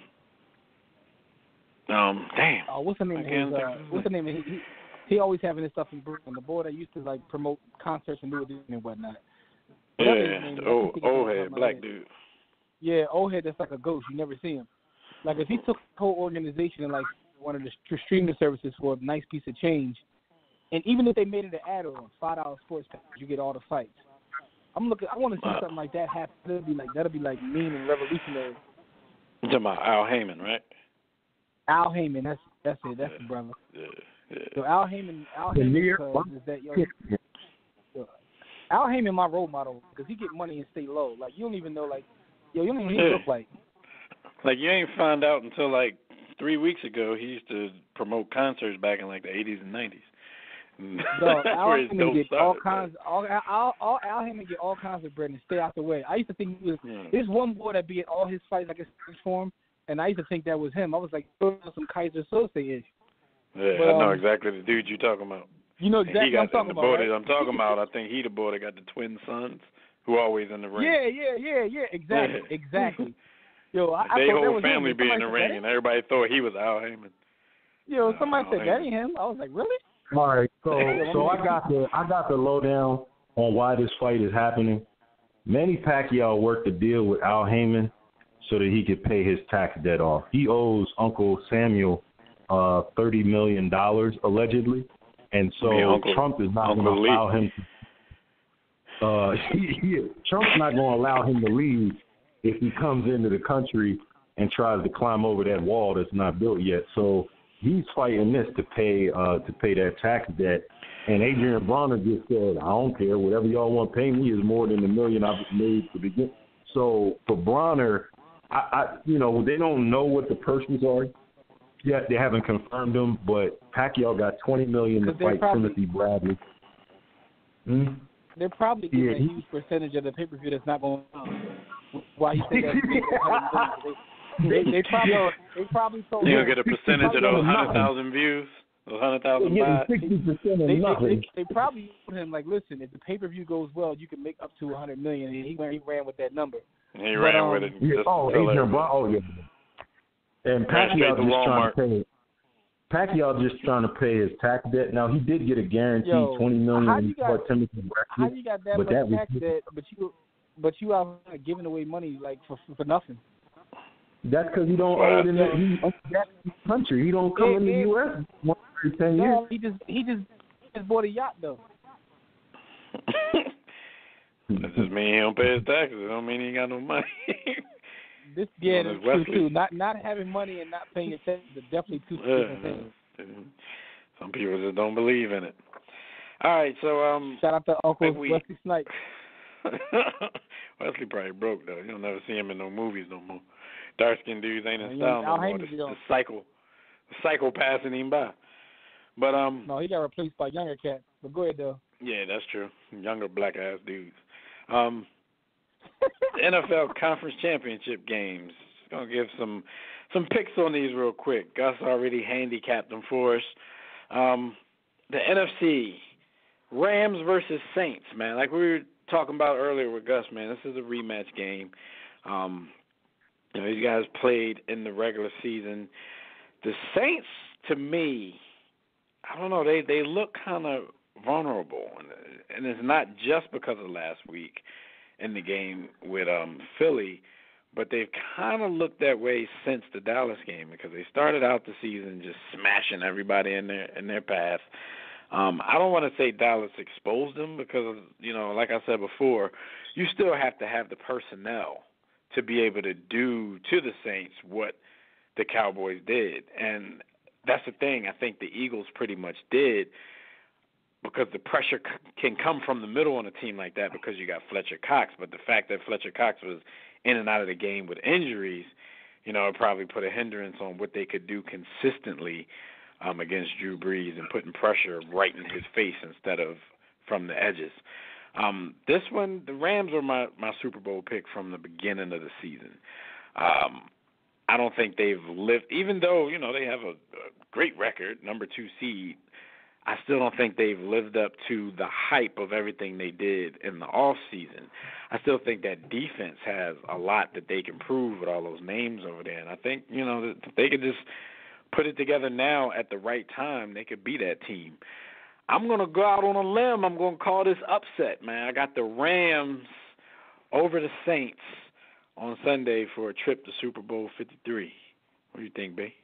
What's the name? What's the name? He always having his stuff in Brooklyn. The boy that used to like promote concerts and do it and whatnot. Old head, black dude. Yeah, old head that's like a ghost. You never see him. Like if he took a whole organization and like one of the streaming services for a nice piece of change, and even if they made it an add-on, $5 sports package, you get all the fights. I want to see something like that happen. That'll be like mean and revolutionary. You're talking about Al Heyman, right? Al Heyman, that's it. That's the brother. Yeah. So Al Heyman is that Al Heyman my role model because he get money and stay low. Like you don't even know you don't even know what he look like. Like you ain't found out until like 3 weeks ago. He used to promote concerts back in like the 80s and 90s. Al Heyman get all kinds. Al Heyman get all kinds of bread and stay out the way. I used to think he was. There's one boy that be at all his fights like a form, and I used to think that was him. I was like, some Kaiser Sose-ish. Yeah, but, I know exactly the dude you're talking about. You know exactly what I'm talking about, right? I'm talking about. I think he the boy that got the twin sons who always in the ring. Yeah. Exactly. Yo, I they thought whole that was family him. be in the ring, and everybody thought he was Al Heyman. Yo, somebody said that ain't him. I was like, really? All right, so I got the lowdown on why this fight is happening. Manny Pacquiao worked a deal with Al Heyman so that he could pay his tax debt off. He owes Uncle Samuel $30 million allegedly, and so Trump is not going to allow him. Trump's not going to allow him to leave if he comes into the country and tries to climb over that wall that's not built yet. So he's fighting this to pay that tax debt. And Adrian Broner just said, I don't care. Whatever y'all want to pay me is more than the million I've made to begin. So for Broner, they don't know what the purses are yet. They haven't confirmed them, but Pacquiao got $20 million to fight Timothy Bradley. They're probably getting a huge percentage of the pay-per-view that's not going on. Why you think that? They probably told you'll get a percentage of those 100,000 views, those 100,000 buys. 60% of nothing. They probably told him, like, listen, if the pay-per-view goes well, you can make up to $100 million. And he ran with that number. He ran with it. Adrian Broner. And Pacquiao just trying to pay. Pacquiao just trying to pay his tax debt. Now he did get a guaranteed $20 million for Timothy Bradley. How you got that much tax debt, but you out giving away money like for nothing? That's because he don't owe it in the country. He don't come in the U.S. once every 10 years. No, he just bought a yacht though. That just mean he don't pay his taxes. It don't mean he ain't got no money. That's true too. Not having money and not paying your taxes are definitely two different things. Some people just don't believe in it. All right, so shout out to Uncle Wesley Snipes. Wesley probably broke though. You'll never see him in no movies no more. Dark-skinned dudes ain't in style no more. The cycle passing him by. But no, he got replaced by younger cats. But go ahead though. Yeah, that's true. Younger black ass dudes. The NFL Conference Championship games. Gonna give some picks on these real quick. Gus already handicapped them for us. The NFC, Rams versus Saints, man. Like we were talking about earlier with Gus, man. This is a rematch game. These guys played in the regular season. The Saints, to me, I don't know. They look kind of vulnerable, and it's not just because of last week in the game with Philly, but they've kind of looked that way since the Dallas game because they started out the season just smashing everybody in their path. I don't want to say Dallas exposed them because, like I said before, you still have to have the personnel to be able to do to the Saints what the Cowboys did. And that's the thing I think the Eagles pretty much did, because the pressure can come from the middle on a team like that because you got Fletcher Cox. But the fact that Fletcher Cox was in and out of the game with injuries, it probably put a hindrance on what they could do consistently against Drew Brees and putting pressure right in his face instead of from the edges. This one, the Rams are my Super Bowl pick from the beginning of the season. I don't think they've lived, even though, they have a great record, number 2 seed, I still don't think they've lived up to the hype of everything they did in the off season. I still think that defense has a lot that they can prove with all those names over there. And I think, if they could just put it together now at the right time, they could be that team. I'm going to go out on a limb. I'm going to call this upset, man. I got the Rams over the Saints on Sunday for a trip to Super Bowl 53. What do you think, B?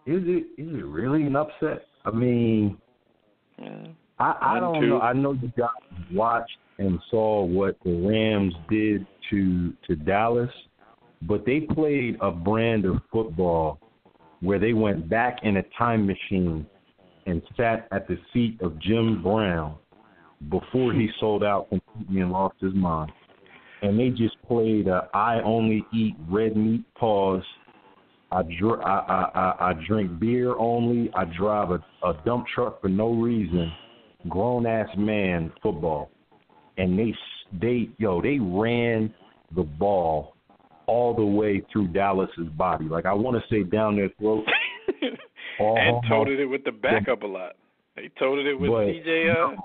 Is it really an upset? I mean, I don't know. I know you guys watched and saw what the Rams did to Dallas, but they played a brand of football where they went back in a time machine and sat at the feet of Jim Brown before he sold out completely and lost his mind. And they just played I only eat red meat, pause. I drink beer only. I drive a dump truck for no reason. Grown-ass man football. And they ran the ball all the way through Dallas's body. Like, I want to say down their throat. And toted it with the backup a lot. They toted it with CJ.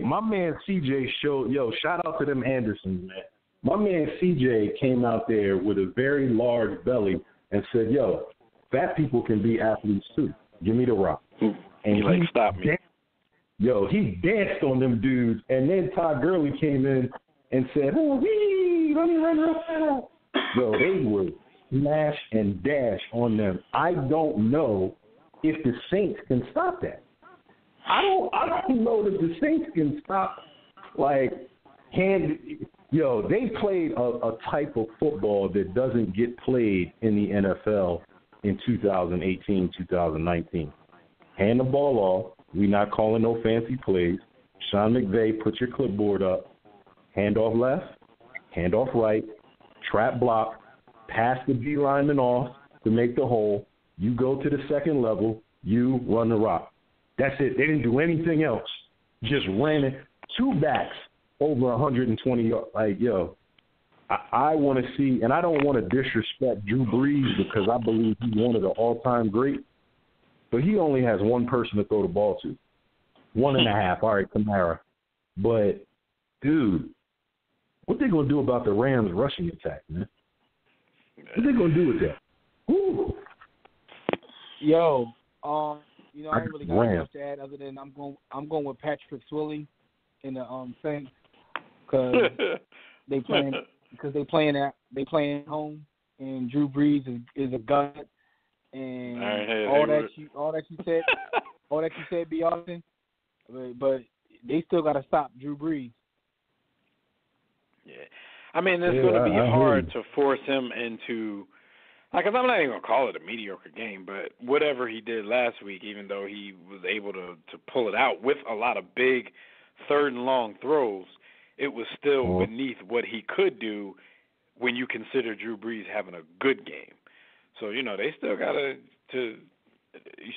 My man CJ showed, shout out to them Andersons, man. My man CJ came out there with a very large belly and said, fat people can be athletes too. Give me the rock. And he stop me. He danced on them dudes, and then Todd Gurley came in and said, let me run real fast. They would smash and dash on them. I don't know if the Saints can stop that. I don't know that the Saints can stop, they played a type of football that doesn't get played in the NFL in 2018, 2019. Hand the ball off. We're not calling no fancy plays. Sean McVay, put your clipboard up. Hand off left, hand off right, trap block, pass the D lineman off to make the hole. You go to the second level. You run the rock. That's it. They didn't do anything else. Just ran it. 2 backs over 120 yards. I want to see, and I don't want to disrespect Drew Brees because I believe he's one of the all-time greats, but he only has one person to throw the ball to. 1.5. All right, Kamara. But, dude, what they going to do about the Rams' rushing attack, man? What they going to do with that? Woo. I ain't really got much to add other than I'm going with Patrick Swilling in the Saints because they playing at home, and Drew Brees is a gun, and all that you said, be Austin, but they still got to stop Drew Brees. Yeah, I mean it's going to be hard to force him into. Because I'm not even going to call it a mediocre game, but whatever he did last week, even though he was able to pull it out with a lot of big third and long throws, it was still beneath what he could do when you consider Drew Brees having a good game. So, they still got you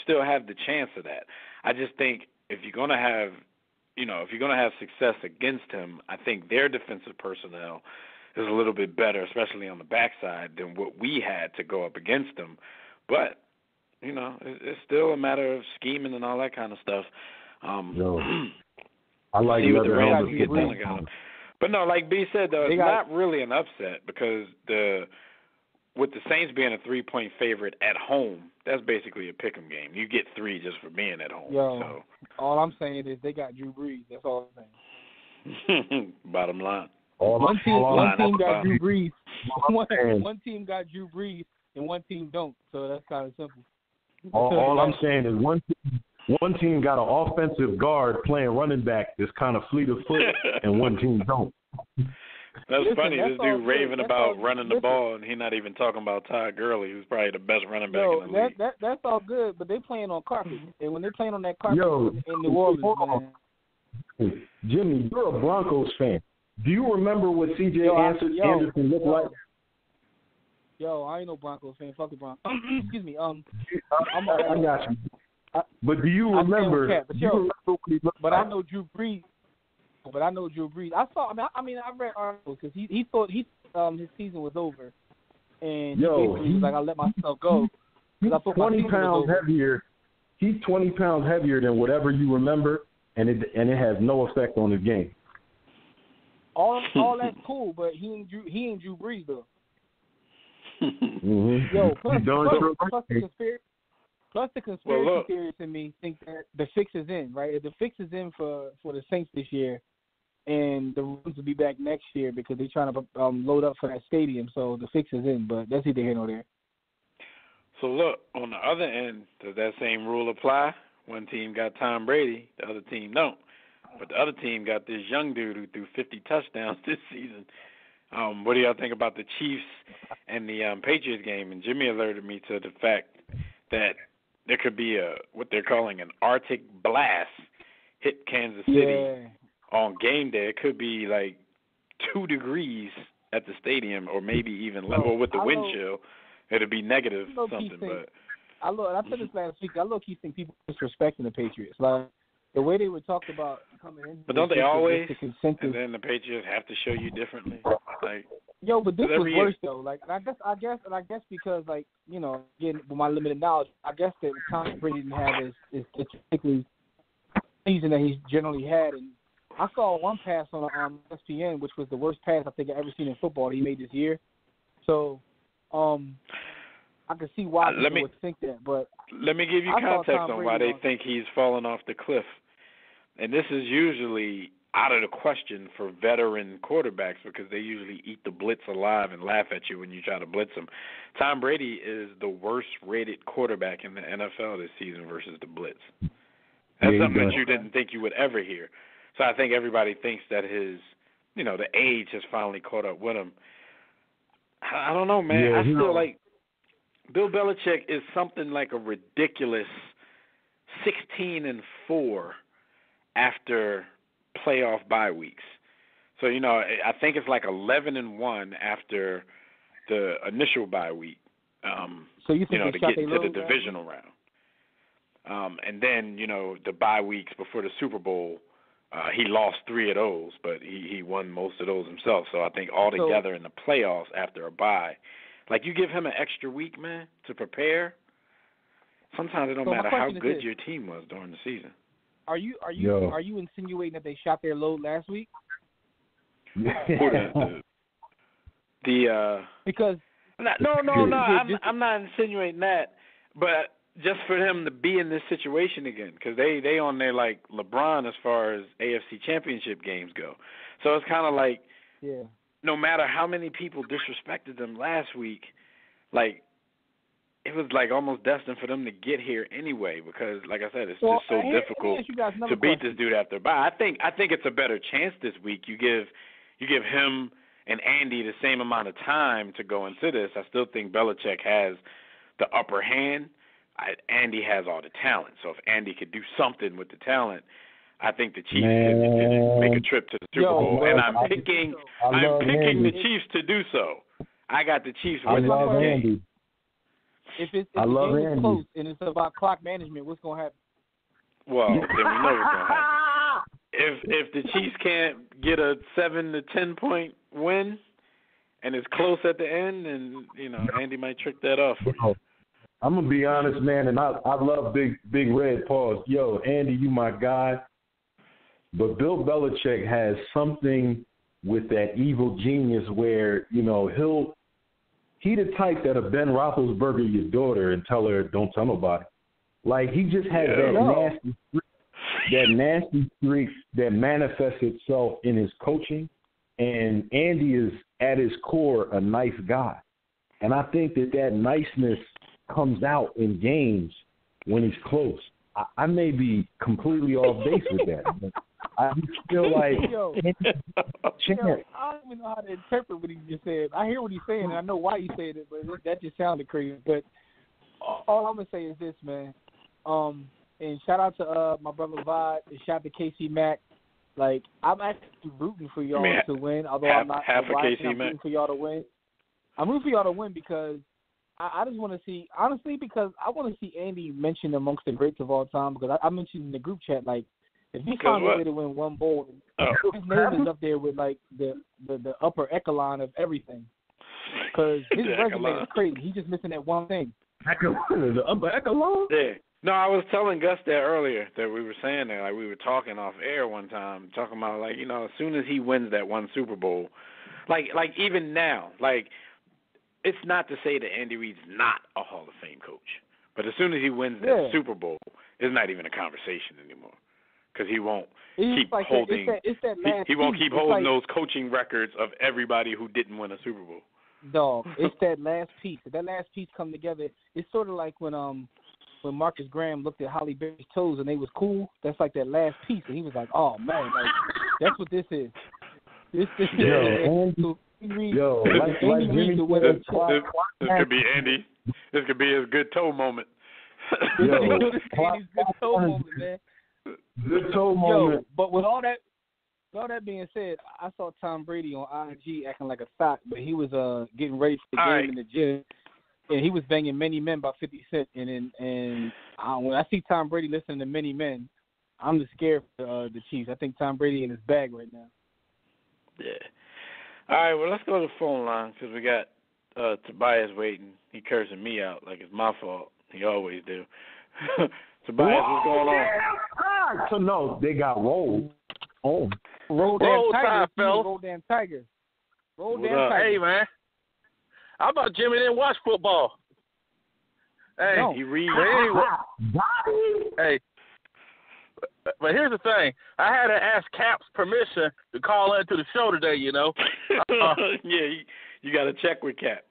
still have the chance of that. I just think if you're going to have success against him, I think their defensive personnel is a little bit better, especially on the backside, than what we had to go up against them. But, it's still a matter of scheming and all that kind of stuff. I like see what the Rams get done against them. But no, like B said, though, it's not really an upset because with the Saints being a 3-point favorite at home, that's basically a pick'em game. You get 3 just for being at home. So all I'm saying is they got Drew Brees. That's all I'm saying. Bottom line. One team got Drew Brees. One team got Drew Brees, and one team don't. So that's kind of simple. All I'm saying is one team got an offensive guard playing running back that's kind of fleet of foot, and one team don't. That's funny. This dude raving about running the ball, and he's not even talking about Todd Gurley, who's probably the best running back in the league. That's all good, but they playing on carpet, and when they're playing on that carpet in New Orleans, man. Jimmy, you're a Broncos fan. Do you remember what C.J. Anderson looked like? Yo, I ain't no Broncos fan. Fuck the Broncos. Excuse me. I got you. But do you remember? But I know Drew Brees. I read articles because he thought his season was over, and he was like, "I'll let myself go." He's 20 pounds heavier. He's 20 pounds heavier than whatever you remember, and it has no effect on his game. All that's cool, but he ain't Drew Brees though. Mm-hmm. Yo, plus the conspiracy theorists in me think that the fix is in, right? If the fix is in for the Saints this year, and the Rams will be back next year because they're trying to load up for that stadium, so the fix is in. But that's either here nor there. So look, on the other end, does that same rule apply? One team got Tom Brady, the other team don't. But the other team got this young dude who threw 50 touchdowns this season. What do y'all think about the Chiefs and the Patriots game? And Jimmy alerted me to the fact that there could be what they're calling an Arctic blast hit Kansas City on game day. It could be like 2 degrees at the stadium, or maybe even level with the wind chill. It'll be negative something. But I said this last week. I low-key think people disrespecting the Patriots. Like the way they were talked about coming in. But don't they always? And then the Patriots have to show you differently. Like, but this was worse though. Like, I guess because, like, you know, again, with my limited knowledge, I guess that Tom Brady didn't have his particularly season that he's generally had. And I saw one pass on ESPN, which was the worst pass I think I've ever seen in football that he made this year. So, I can see why people would think that. But let me give you context on why they think he's fallen off the cliff. And this is usually out of the question for veteran quarterbacks because they usually eat the blitz alive and laugh at you when you try to blitz them. Tom Brady is the worst-rated quarterback in the NFL this season versus the blitz. That's something that you didn't think you would ever hear. So I think everybody thinks that his, you know, the age has finally caught up with him. I don't know, man. I still like Bill Belichick is something like a ridiculous 16-4 after playoff bye weeks. So, you know, I think it's like 11-1 after the initial bye week. So you think to get into the divisional round. And then, you know, the bye weeks before the Super Bowl, he lost 3 of those, but he won most of those himself. So I think altogether in the playoffs after a bye, like you give him an extra week, man, to prepare. Sometimes it don't matter how good your team was during the season. Are you insinuating that they shot their load last week? Because I'm not insinuating that, but just for them to be in this situation again, because they on there like LeBron as far as AFC Championship games go. So it's kind of like, no matter how many people disrespected them last week, like it was like almost destined for them to get here anyway. Because, like I said, it's just so difficult to beat this dude after bye. I think it's a better chance this week. You give him and Andy the same amount of time to go into this. I still think Belichick has the upper hand. Andy has all the talent. So if Andy could do something with the talent, I think the Chiefs could make a trip to the Super Bowl. And I'm picking the Chiefs to do so. I got the Chiefs winning this game. If the game is close and it's about clock management, what's going to happen? Well, then we know what's going to happen. If the Chiefs can't get a 7 to 10 point win and it's close at the end, then, you know, Andy might trick that off for you. I'm going to be honest, man, and I love Big Red Paws. Yo, Andy, you my guy. But Bill Belichick has something with that evil genius where, you know, he the type that'll Ben Roethlisberger your daughter and tell her, don't tell nobody. Like, he just has that nasty streak that manifests itself in his coaching. And Andy is, at his core, a nice guy. And I think that niceness comes out in games when he's close. I may be completely off base with that. But I feel like I don't even know how to interpret what he just said. I hear what he's saying, and I know why he said it, but that just sounded crazy. But all I'm gonna say is this, man. And shout out to my brother Vod, and shout out to KC Mack. Like, I'm actually rooting for y'all to win, although I'm not watching. I'm rooting for y'all to win. I'm rooting for y'all to win because I just want to see, honestly, because I want to see Andy mentioned amongst the greats of all time. Because I mentioned in the group chat, like, if he found a way to win one bowl, his name is up there with like the upper echelon of everything. Because his resume is crazy. He's just missing that one thing. The upper echelon? Yeah. No, I was telling Gus that earlier that we were saying that, like we were talking off air one time, talking about like, you know, as soon as he wins that one Super Bowl, like even now, like it's not to say that Andy Reid's not a Hall of Fame coach, but as soon as he wins that Super Bowl, it's not even a conversation anymore because he won't keep holding. He won't keep holding those coaching records of everybody who didn't win a Super Bowl. Dog, it's that last piece. If that last piece come together, it's sort of like when Marcus Graham looked at Halle Berry's toes and they was cool. That's like that last piece, and he was like, "Oh man, like that's what this is." This is like Jimmy this could be Andy. This could be his good toe moment. This is Andy's good toe moment, man. Good toe moment. But with all that being said, I saw Tom Brady on IG acting like a thot, but he was getting ready for the game in the gym. And he was banging many men by 50 Cent. And when I see Tom Brady listening to many men, I'm just scared for the Chiefs. I think Tom Brady in his bag right now. Yeah. All right, well, let's go to the phone line because we got Tobias waiting. He cursing me out like it's my fault. He always do. Tobias, what's going on? So, no, they got rolled. Oh. Roll damn Tigers. Roll damn Tigers. Hey, man. How about Jimmy didn't watch football? Hey, no. He reads. Hey, but here's the thing. I had to ask Cap's permission to call into the show today, you know. Yeah, you got to check with Cap.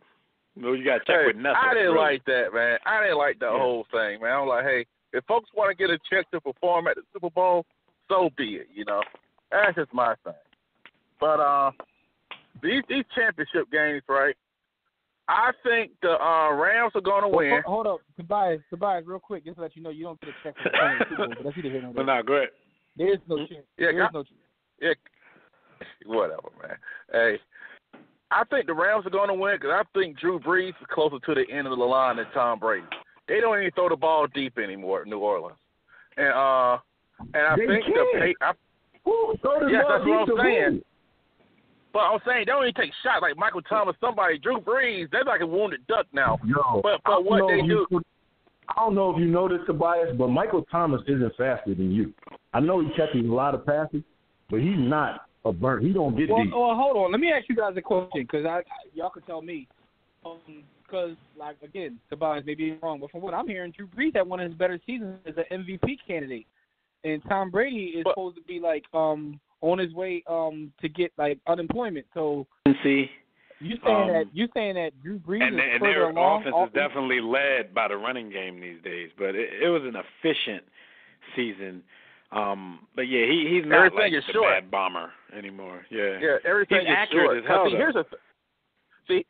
No, you got to check with nothing. I didn't like that, man. I didn't like the whole thing, man. I was like, hey, if folks want to get a check to perform at the Super Bowl, so be it, you know. That's just my thing. But these championship games, right, I think the Rams are going to win. Hold up, Tobias, real quick, just to let you know, you don't get a check for the Super Bowl, but that's either here nor there. Well, no, go ahead. There is no check. There is no check. Yeah, whatever, man. Hey, I think the Rams are going to win because I think Drew Brees is closer to the end of the line than Tom Brady. They don't even throw the ball deep anymore in New Orleans, and I think that's what I'm saying. But I'm saying they don't even take shots like Michael Thomas, somebody, Drew Brees. They're like a wounded duck now. But what they do. I don't know if you know this, Tobias, but Michael Thomas isn't faster than you. I know he catches a lot of passes, but he's not a burnt. He don't get deep. Well, hold on. Let me ask you guys a question because y'all can tell me. Because, like, again, Tobias may be wrong, but from what I'm hearing, Drew Brees had one of his better seasons as an MVP candidate. And Tom Brady is supposed to be, like, on his way to get like unemployment. So see, you saying that Drew Brees and their offense is definitely led by the running game these days. But it was an efficient season. But yeah, he's not everything like the bad bomber anymore. Yeah, everything he's is accurate short. as hell. Here's the thing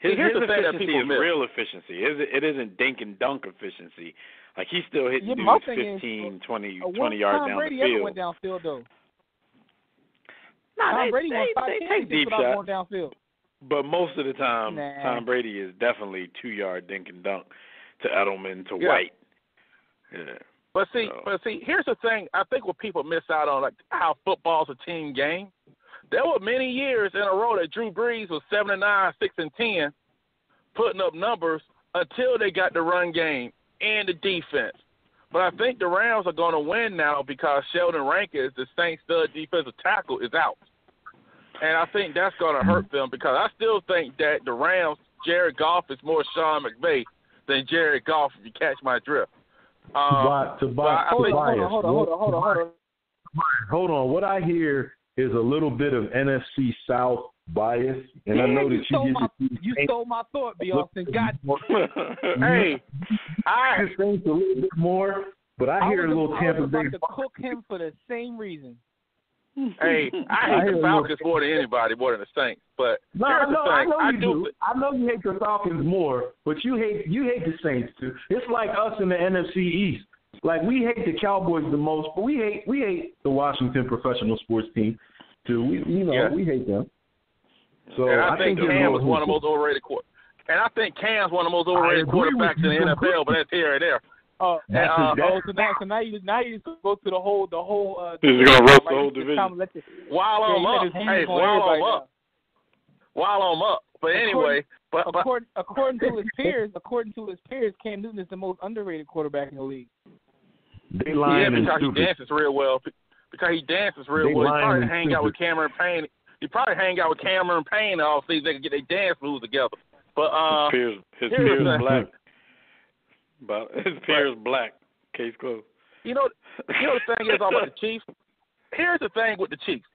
that efficiency people is miss. real efficiency. It isn't dink and dunk efficiency. Like he's still hitting dudes 15, 20 yards Tom down Brady the field. ever went downfield though? Nah, Tom Brady won 5 take deep shots. going downfield. But most of the time, Tom Brady is definitely 2-yard dink and dunk to Edelman to White. Yeah. But see, here's the thing. I think what people miss out on, like how football's a team game. There were many years in a row that Drew Brees was 7-9, 6-10, putting up numbers until they got the run game and the defense. But I think the Rams are going to win now because Sheldon Rankins, the Saints stud defensive tackle, is out. And I think that's going to hurt them because I still think that the Rams, Jared Goff is more Sean McVay than Jared Goff, if you catch my drift. Hold on. What I hear is a little bit of NFC South biased, and I know that you stole my thought, B. Austin. God. Hey, I Saints a little bit more, but I hear a little Tampa Bay. I was about to cook him for the same reason. Hey, I hate the Falcons more than anybody, more than the Saints. But here's the thing. I know you do. I know you hate the Falcons more, but you hate the Saints too. It's like us in the NFC East. Like we hate the Cowboys the most, but we hate the Washington professional sports team too. We hate them. So and I think Cam was one of the most overrated quarterbacks. And I think Cam's one of the most overrated quarterbacks in the NFL, but that's here and there. So now you just go through the whole. This is gonna roast the whole division. While I'm up. But anyway, according to his peers, Cam Newton is the most underrated quarterback in the league. They lying because he dances real well. He probably hang out with Cameron Payne. He probably hang out with Cameron Payne all season. They can get their dance moves together. But his peers black. But his peers black. Case closed. You know the thing is about the Chiefs. Here's the thing with the Chiefs.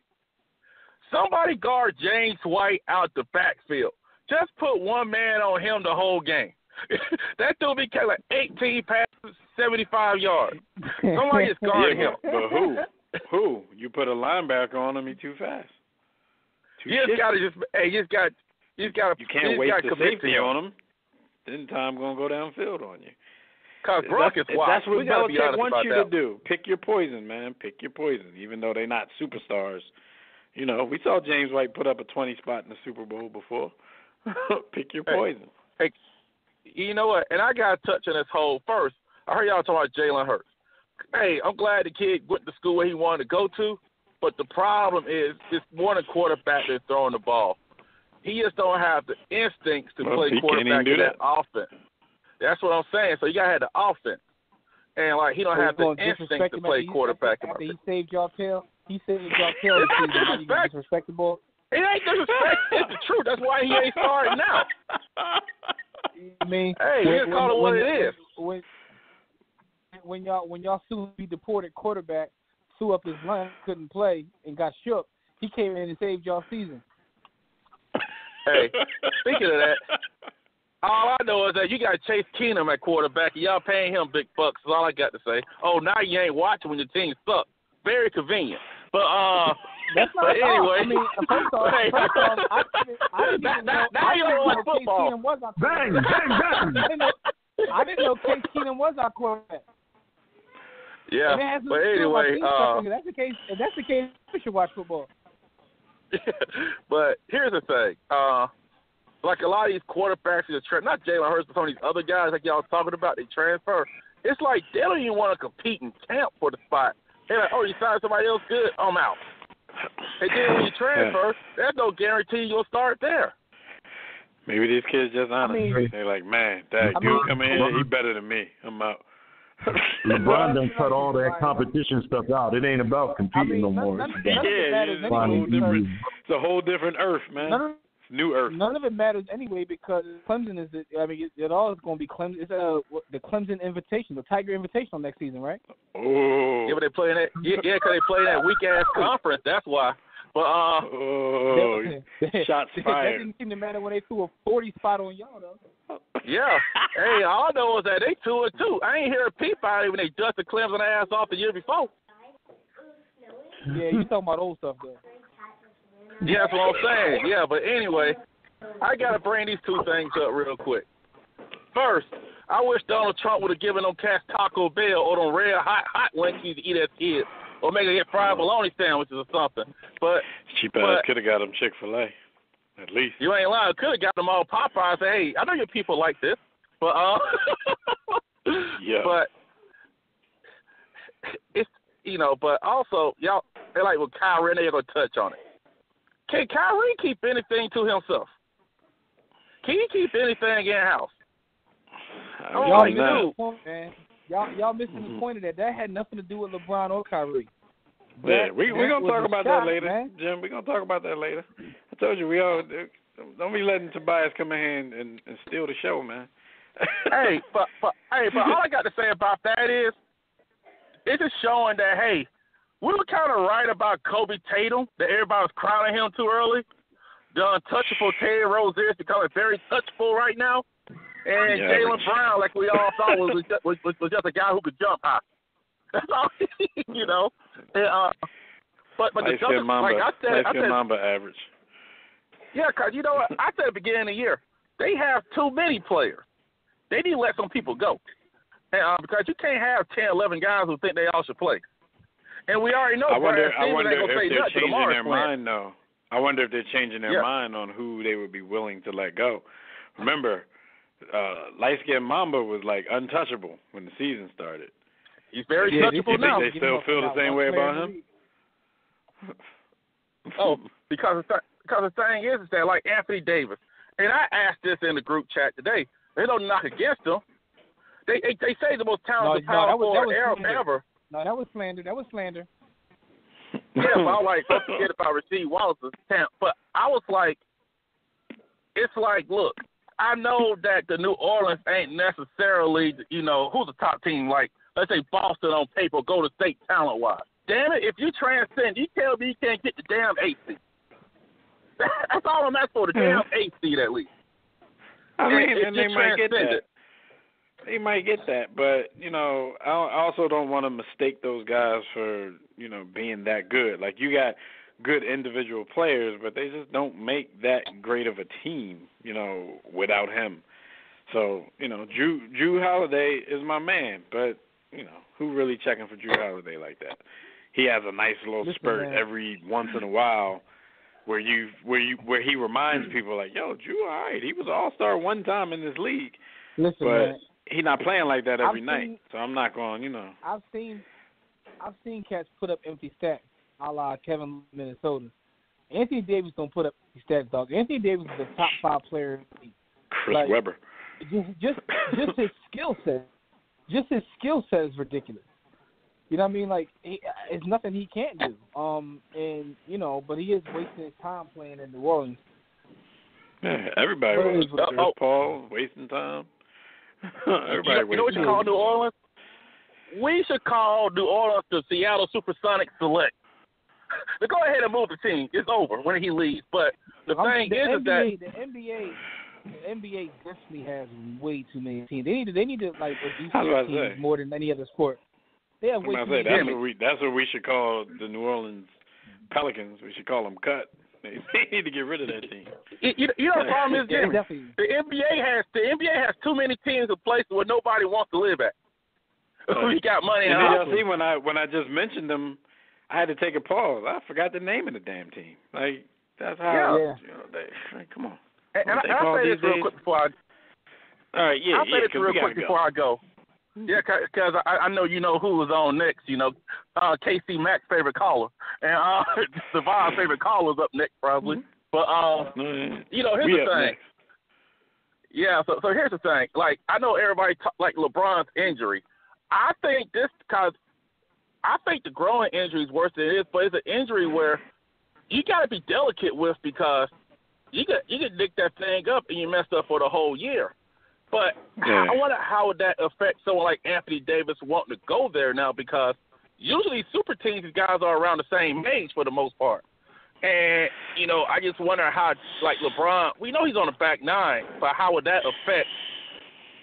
Somebody guard James White out the backfield. Just put one man on him the whole game. That dude be like 18 passes, 75 yards. Somebody just guard him. But who? You put a linebacker on him, he's too fast. You can't waste the safety on him. Then time gonna go downfield on you. Cause Brock is wild. That's what Belichick wants you to do. Pick your poison, man. Pick your poison. Even though they're not superstars. We saw James White put up a 20 spot in the Super Bowl before. Pick your poison. Hey, you know what? And I got to touch on this whole first. I heard y'all talking about Jaylen Hertz. Hey, I'm glad the kid went to school where he wanted to go to, but the problem is it's more than quarterback that's throwing the ball. He just don't have the instincts to play quarterback in that offense. That's what I'm saying. So you got to have the offense. And, he don't have the instinct to play quarterback. After he saved y'all tail? He saved y'all tail this season. How you disrespectable? It ain't disrespect. It's the truth. That's why he ain't starting now. I mean, hey, just call it what it is. When y'all soon be deported quarterback threw up his line, couldn't play, and got shook, he came in and saved y'all season. Hey, speaking of that, all I know is that you got Chase Keenum at quarterback, and y'all paying him big bucks. That's all I got to say. Oh, now you ain't watching when your team sucks. Very convenient. But that's not anyway. I mean, first off, I didn't even know. Now you don't watch football. Bang. I didn't know Case Keenum was our quarterback. Yeah, but anyway, that's the case. If that's the case, we should watch football. But here's the thing. Like a lot of these quarterbacks, not Jaylen Hertz, but some of these other guys like y'all talking about, they transfer. It's like they don't even want to compete in camp for the spot. They're like, oh, you signed somebody else good, I'm out. And then when you transfer, there's no guarantee you'll start there. Maybe these kids just honest. They're like, man, that dude come in here, he better than me. I'm out. LeBron done cut all that competition stuff out. It ain't about competing no more. It's a whole different earth, man. New earth. None of it matters anyway because Clemson is. It all is going to be Clemson. It's the Clemson Invitation, the Tiger Invitational next season, right? Oh. Yeah, but they play in that. Yeah, because they play that weak ass conference. That's why. But shots fired. That didn't seem to matter when they threw a 40 spot on y'all though. Yeah. Hey, all I know is that they 2-2. I ain't hear a peep out of it when they dusted Clemson ass off the year before. Yeah, you talking about old stuff though. Yeah, that's what I'm saying. Yeah, but anyway, I got to bring these two things up real quick. First, I wish Donald Trump would have given them cats Taco Bell or them red hot wings to eat as kids, or maybe get fried bologna sandwiches or something. But cheap ass could have got them Chick-fil-A, at least. You ain't lying. Could have got them all Popeye and say, hey, I know your people like this, but yeah. But it's but also y'all they're like with Kyrie, and they're gonna touch on it. Can Kyrie keep anything to himself? Can he keep anything in-house? Y'all missing the point, man. Y'all missing the point of that. That had nothing to do with LeBron or Kyrie. Yeah, we're going to talk about that later, man. Jim. We're going to talk about that later. I told you, don't be letting Tobias come in here and steal the show, man. Hey, but all I got to say about that is it's just showing that, hey, we were kind of right about Kobe Tatum, that everybody was crowning him too early. The untouchable Terry Rozier is becoming very touchable right now. And Jaylen Brown, like we all thought, was just a guy who could jump high. That's all, you know. And, but the Justice, like I said, Mamba average. Yeah, because you know what? I said at the beginning of the year, they have too many players. They need to let some people go. And, because you can't have 10, 11 guys who think they all should play. And we already know. I wonder if they're changing their mind, though. I wonder if they're changing their mind on who they would be willing to let go. Remember, light-skinned Mamba was like untouchable when the season started. He's very touchable now. They still feel the same way about him? Because the thing is that, like Anthony Davis, and I asked this in the group chat today, they don't knock against him. They say the most talented power forward ever. No, that was slander. Yeah, but I was like, don't forget about Rasheed Wallace's talent. But I was like, it's like, look, I know that the New Orleans ain't necessarily, you know, who's the top team, like, let's say Boston on paper, Golden State talent-wise. Damn it, if you transcend, you tell me you can't get the damn 8 seed. That's all I'm asking for, the damn 8 seed at least. I mean, and they might get that. They might get that, but, you know, I also don't want to mistake those guys for, you know, being that good. Like, you got good individual players, but they just don't make that great of a team, you know, without him. So, you know, Drew Holiday is my man, but, you know, who really checking for Drew Holiday like that? He has a nice little spurt every once in a while where he reminds people like, yo, Drew, all right, he was an all-star one time in this league. Listen, but man, he's not playing like that every night, so I'm not going, you know. I've seen cats put up empty stats, a la Kevin Minnesota. Anthony Davis don't put up empty stats, dog. Anthony Davis is the top 5 player in the league. Chris Webber. Just his skill set. Just his skill set is ridiculous. You know what I mean? Like, it's nothing he can't do. And, you know, but he is wasting his time playing in New Orleans. Yeah, everybody was. Chris Paul wasting time. Everybody you know what you call New Orleans? We should call New Orleans the Seattle Supersonic Select. But go ahead and move the team. It's over when he leaves. But the thing is that the NBA definitely has way too many teams. They need to like reduce their teams more than any other sport. They have way too many teams. That's what we should call the New Orleans Pelicans. We should call them cut. They need to get rid of that team. You know the problem is, Jimmy, the NBA has too many teams in places where nobody wants to live at. We got money. And y'all see when I just mentioned them, I had to take a pause. I forgot the name of the damn team. Like that's how. You know, come on. And I'll say this real quick before I. All right, I'll say this real quick before I go. Yeah, because I know you know who was on next. You know, KC Mack's favorite caller, and Savon's favorite caller's up next probably. But you know, here's the thing. Next. Yeah, so here's the thing. Like I know everybody like LeBron's injury. I think the growing injury is worse than it is, but it's an injury where you got to be delicate with because you could nick that thing up and you messed up for the whole year. But I wonder how would that affect someone like Anthony Davis wanting to go there now because usually super teams, these guys are around the same age for the most part. And, you know, I just wonder how, like LeBron, we know he's on the back nine, but how would that affect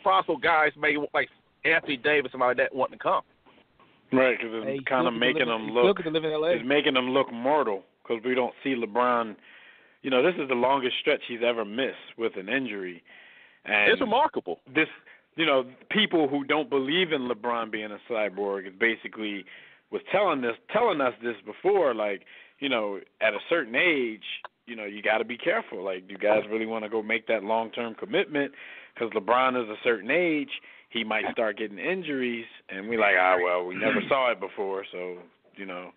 possible guys maybe like Anthony Davis and like that wanting to come? Right, because it's kind of making them look, it's making them look mortal because we don't see LeBron. You know, this is the longest stretch he's ever missed with an injury. And it's remarkable. This, you know, people who don't believe in LeBron being a cyborg is basically was telling us this before. Like, you know, at a certain age, you know, you got to be careful. Like, you guys really want to go make that long-term commitment? Because LeBron is a certain age, he might start getting injuries, and we're like, well, we never saw it before, so you know,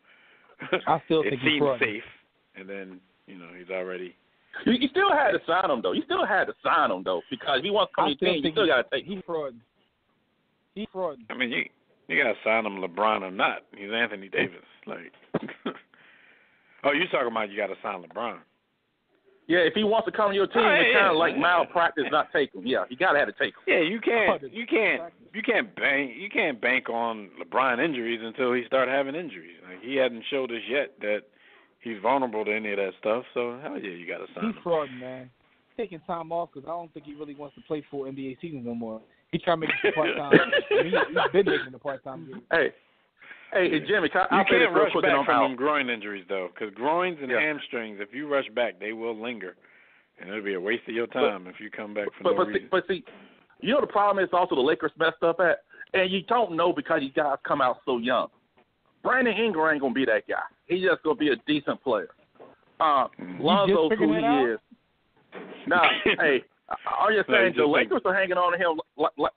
I still it think seems safe. And then, you know, he's already. You still had to sign him, though. Because if he wants to come to your team, you still got to take him. He's fraud. I mean, you got to sign him, LeBron or not. He's Anthony Davis. Like, oh, you're talking about you got to sign LeBron. Yeah, if he wants to come to your team, it's kind of like malpractice not take him. Yeah, you got to have to take him. Yeah, you can't bank on LeBron injuries until he start having injuries. Like, he hadn't showed us yet that he's vulnerable to any of that stuff. So hell yeah, you got to sign him. He's fraud, man. Taking time off because I don't think he really wants to play full NBA season no more. He trying to make it part-time. He's been making the part-time game. Hey, Jimmy, you can't rush back from them groin injuries, though, because groins and hamstrings, if you rush back, they will linger. And it'll be a waste of your time if you come back for no reason. But see, you know the problem is also the Lakers messed up at? And you don't know because these guys come out so young. Brandon Ingram ain't going to be that guy. He's just going to be a decent player. Lonzo's who he is. Now, hey, I'm just saying the Lakers are hanging on to him.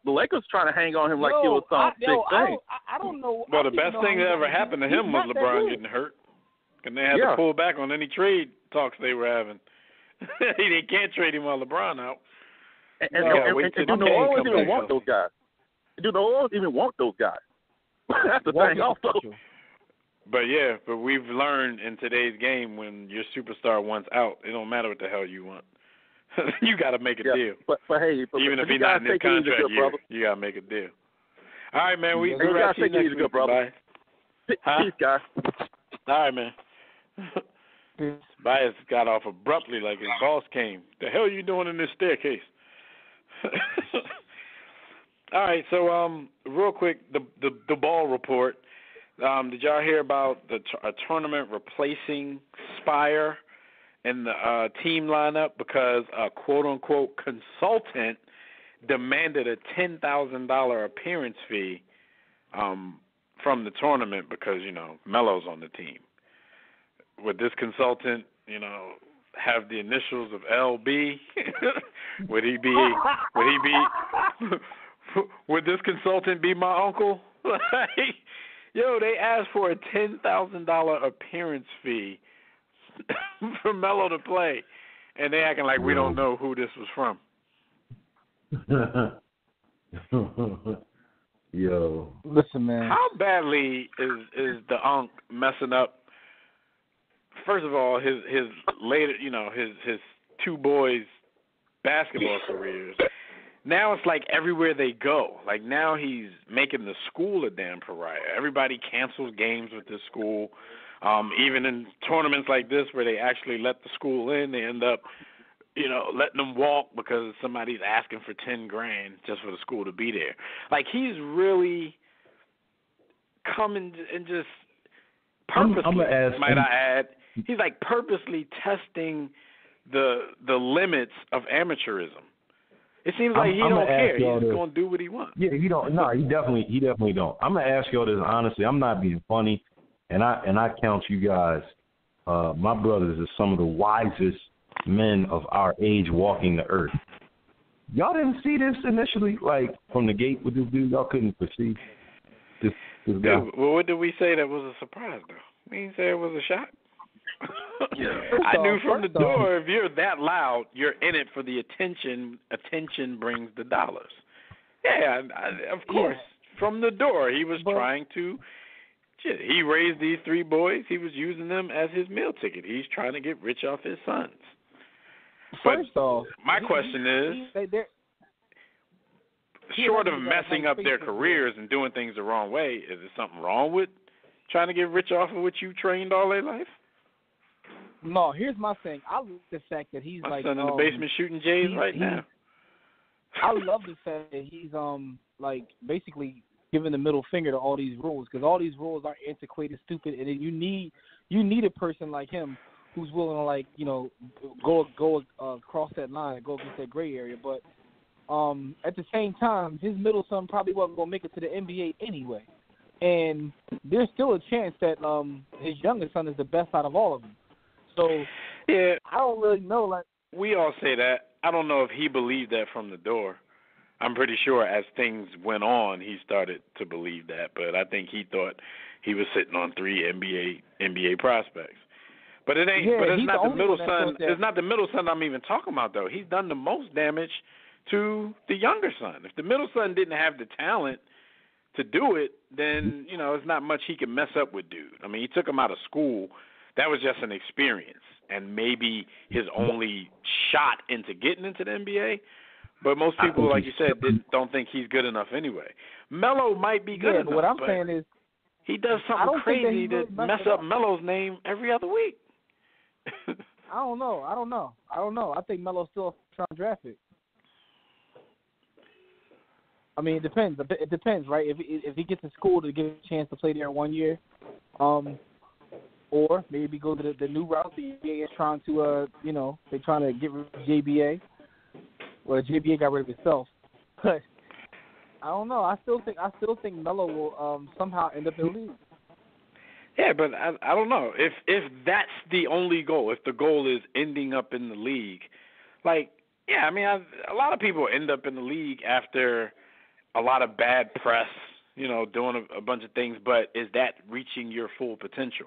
The Lakers trying to hang on him like he was some big thing. I don't know. Well, the best thing that ever happened to him was LeBron getting hurt. And they had to pull back on any trade talks they were having. They can't trade him while LeBron out. And do New Orleans even want those guys? Do New Orleans even want those guys? That's the thing also. But we've learned in today's game when your superstar wants out, it don't matter what the hell you want. You got to make a deal. But hey, even if he's not in his contract year, you got to make a deal. All right, man. We got to take it easy, good brother. Peace, guys. All right, man. Bias got off abruptly like his boss came. The hell are you doing in this staircase? All right, so real quick, the ball report. Did y'all hear about a tournament replacing Spire in the team lineup because a quote-unquote consultant demanded a $10,000 appearance fee from the tournament because, Melo's on the team. Would this consultant, have the initials of LB? Would this consultant be my uncle? They asked for a $10,000 appearance fee for Melo to play, and they acting like we don't know who this was from. Yo, listen, man. How badly is the Unk messing up? First of all, his later, his two boys' basketball careers. Now it's like everywhere they go. Like now he's making the school a damn pariah. Everybody cancels games with this school. Even in tournaments like this where they actually let the school in, they end up, letting them walk because somebody's asking for $10,000 just for the school to be there. Like he's really coming and just purposely, might I add, he's like purposely testing the limits of amateurism. It seems like he don't care. He's just gonna do what he wants. Yeah, he don't. No, he definitely don't. I'm gonna ask y'all this honestly. I'm not being funny, and I count you guys, my brothers, as some of the wisest men of our age walking the earth. Y'all didn't see this initially, like from the gate with this dude. Y'all couldn't perceive this guy. Dude, well, what did we say that was a surprise though? We didn't say it was a shot. I knew from the door, if you're that loud, you're in it for the attention. Attention brings the dollars. Yeah, of course. Yeah. From the door, he was trying to. He raised these three boys. He was using them as his meal ticket. He's trying to get rich off his sons. First off, my question is, short of messing up their careers and doing things the wrong way, is there something wrong with trying to get rich off of what you trained all their life? No, here's my thing. I love the fact that he's my son in the basement shooting J's right now. I love the fact that he's basically giving the middle finger to all these rules because all these rules are antiquated, stupid, and you need a person like him who's willing to go across that line and go against that gray area. But at the same time, his middle son probably wasn't gonna make it to the NBA anyway, and there's still a chance that his youngest son is the best out of all of them. So yeah, I don't really know. We all say that. I don't know if he believed that from the door. I'm pretty sure as things went on, he started to believe that. But I think he thought he was sitting on three NBA prospects. But it ain't. Yeah, but it's not the middle son. It's not the middle son I'm even talking about though. He's done the most damage to the younger son. If the middle son didn't have the talent to do it, then it's not much he can mess up with, dude. I mean, he took him out of school. That was just an experience and maybe his only shot into getting into the NBA. But most people, like you said, don't think he's good enough anyway. Melo might be good enough. But what I'm saying is he does something crazy to mess up Melo's name every other week. I don't know. I think Melo's still trying to draft pick. I mean, it depends. It depends, right? If he gets in school to get a chance to play there 1 year, or maybe go to the new route. The NBA is trying to, they're trying to get rid of JBA. Well, JBA got rid of itself, but I don't know. I still think Melo will somehow end up in the league. Yeah, but I don't know if that's the only goal. If the goal is ending up in the league, like, yeah, I mean, a lot of people end up in the league after a lot of bad press, doing a bunch of things. But is that reaching your full potential?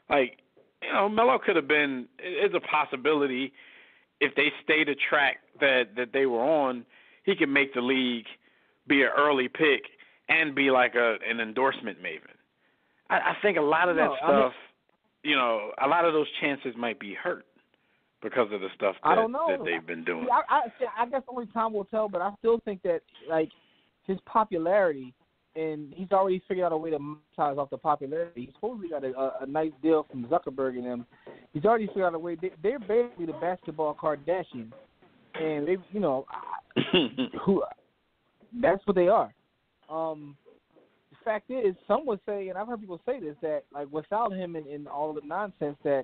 Like, Melo could have been. It's a possibility if they stay the track that they were on. He could make the league, be an early pick, and be like an endorsement maven. I think a lot of that stuff, a lot of those chances might be hurt because of the stuff that they've been doing. I guess only time will tell, but I still think that, like, his popularity, and he's already figured out a way to monetize off the popularity. He's supposedly got a nice deal from Zuckerberg and them. He's already figured out a way. They're basically the basketball Kardashians, and they, that's what they are. The fact is, some would say, and I've heard people say this, that like without him and all the nonsense, that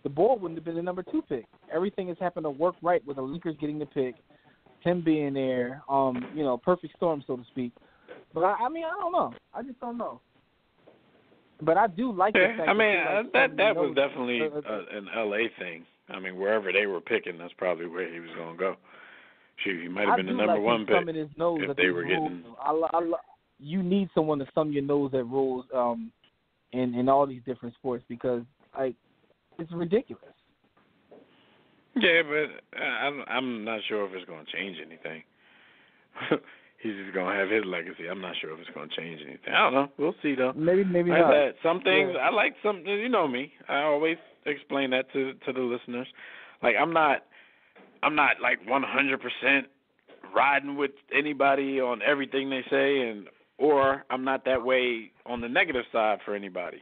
the board wouldn't have been the number 2 pick. Everything has happened to work right with the Lakers getting the pick, him being there, perfect storm, so to speak. But I mean, I don't know. I just don't know. But I do like the fact that was definitely an LA thing. I mean, wherever they were picking, that's probably where he was going to go. Shoot, he might have been the number 1 pick if they were getting. You need someone to thumb your nose at rules in all these different sports because it's ridiculous. Yeah, but I'm not sure if it's going to change anything. He's just going to have his legacy. I'm not sure if it's going to change anything. I don't know. We'll see, though. Maybe not. Some things, I like some, you know me. I always explain that to the listeners. Like, I'm not like 100% riding with anybody on everything they say, or I'm not that way on the negative side for anybody.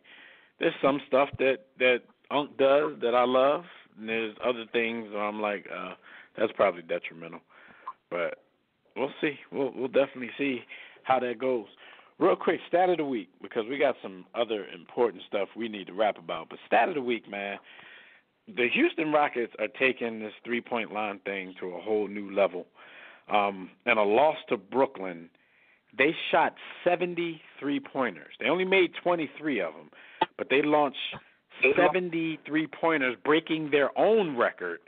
There's some stuff that Unc does that I love, and there's other things where I'm like, that's probably detrimental. But we'll see. We'll definitely see how that goes. Real quick, stat of the week, because we got some other important stuff we need to rap about. But stat of the week, man, the Houston Rockets are taking this three-point line thing to a whole new level. And a loss to Brooklyn, they shot 70 three-pointers. They only made 23 of them, but they launched 70 three-pointers, breaking their own record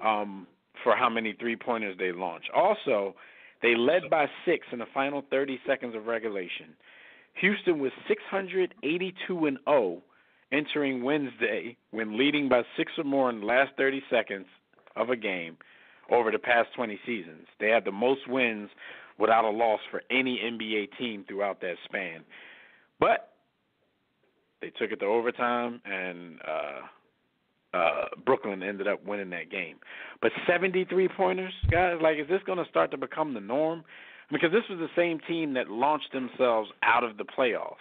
for how many three-pointers they launched. Also, they led by 6 in the final 30 seconds of regulation. Houston was 682-0 entering Wednesday when leading by 6 or more in the last 30 seconds of a game over the past 20 seasons. They had the most wins without a loss for any NBA team throughout that span. But they took it to overtime, and Brooklyn ended up winning that game. But 73 pointers, guys, like, is this going to start to become the norm? Because this was the same team that launched themselves out of the playoffs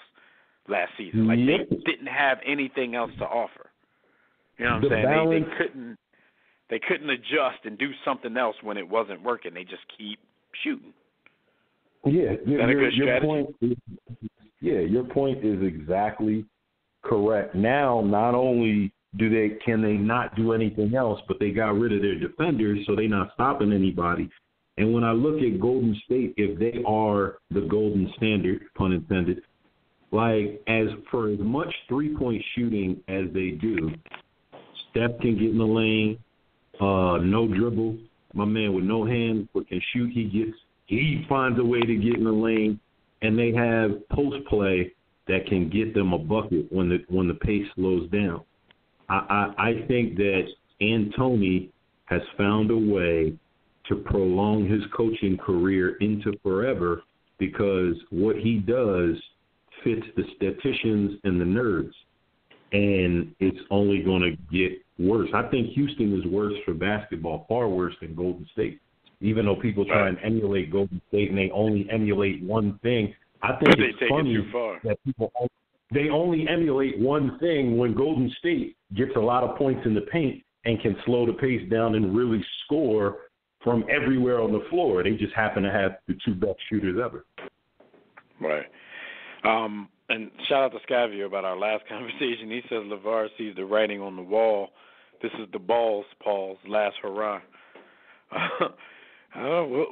last season. Like, they didn't have anything else to offer. You know what I'm saying? They couldn't adjust and do something else when it wasn't working. They just keep shooting. Yeah, is that a good strategy? Your point is exactly correct. Now, not only can they not do anything else, but they got rid of their defenders, so they're not stopping anybody. And when I look at Golden State, if they are the golden standard, pun intended, like, as for as much three-point shooting as they do, Steph can get in the lane, no dribble. My man with no hands but can shoot. He finds a way to get in the lane, and they have post play that can get them a bucket when the pace slows down. I think that Antony has found a way to prolong his coaching career into forever because what he does fits the statisticians and the nerds, and it's only going to get worse. I think Houston is worse for basketball, far worse than Golden State. Even though people try and emulate Golden State and they only emulate one thing, I think it's funny that they only emulate one thing when Golden State gets a lot of points in the paint and can slow the pace down and really score from everywhere on the floor. They just happen to have the two best shooters ever. Right. And shout out to Scavio about our last conversation. He says LeVar sees the writing on the wall. This is the balls, Paul's last hurrah.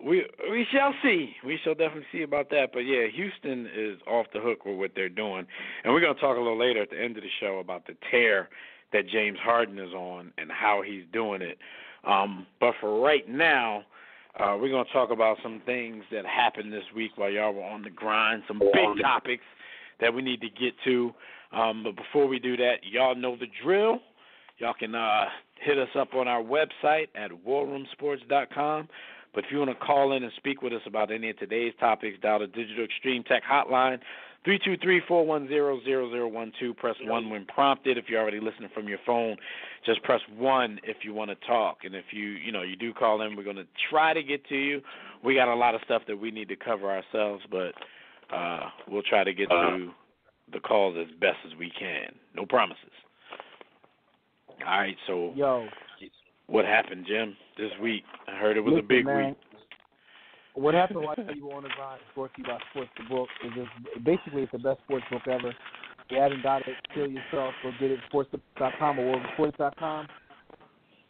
We shall see. We shall definitely see about that. But, yeah, Houston is off the hook with what they're doing. And we're going to talk a little later at the end of the show about the tear that James Harden is on and how he's doing it. But for right now, we're going to talk about some things that happened this week while y'all were on the grind, some big topics that we need to get to. But before we do that, y'all know the drill. Y'all can hit us up on our website at warroomsports.com. But if you want to call in and speak with us about any of today's topics, dial the Digital Extreme Tech hotline, 323-410-0012. Press 1 when prompted. If you're already listening from your phone, just press 1 if you want to talk. And if you do call in, we're going to try to get to you. We got a lot of stuff that we need to cover ourselves, but we'll try to get to the calls as best as we can. No promises. All right, so what happened, Jim, this week? I heard it was a big week. What happened while you were on the grind, brought to you by Sports the Book, is basically it's the best sports book ever. If you haven't got it, kill yourself. Go get it at sportsbook.com or worldsports.com.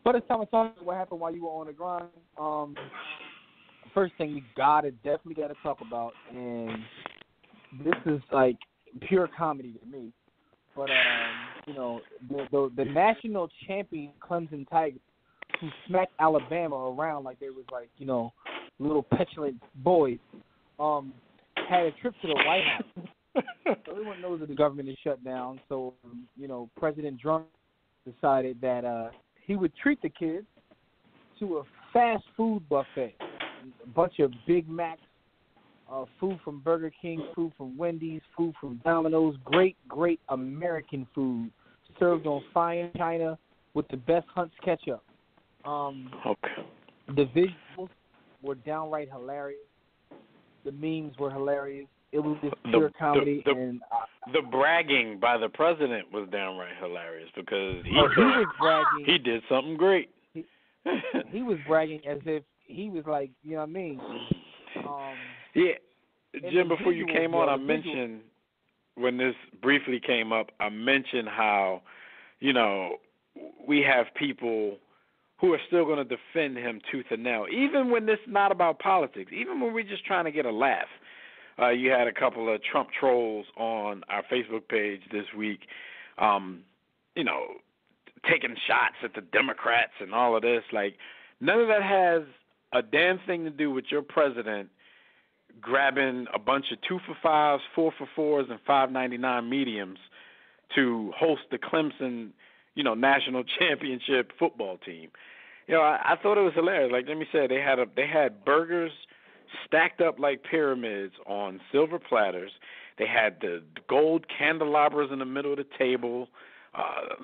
But it's time to talk about what happened while you were on the grind. First thing we definitely got to talk about, and this is like pure comedy to me. But the national champion Clemson Tigers, who smacked Alabama around like they was like little petulant boys, had a trip to the White House. Everyone knows that the government is shut down, so President Trump decided that he would treat the kids to a fast food buffet, a bunch of Big Macs, food from Burger King, food from Wendy's, food from Domino's, great American food served on fine china with the best Hunt's ketchup. The visuals were downright hilarious. The memes were hilarious. It was just pure comedy. The bragging by the president was downright hilarious because he was bragging. He did something great. He was bragging as if he was like, you know what I mean? Yeah. Jim, before you came on, I mentioned when this briefly came up, I mentioned how, we have people who are still going to defend him tooth and nail, even when this is not about politics, even when we're just trying to get a laugh. You had a couple of Trump trolls on our Facebook page this week, taking shots at the Democrats and all of this. Like, none of that has a damn thing to do with your president grabbing a bunch of 2-for-5s, 4-for-4s, and $5.99 mediums to host the Clemson, national championship football team. I thought it was hilarious. Like, let me say, they had burgers stacked up like pyramids on silver platters. They had the gold candelabras in the middle of the table,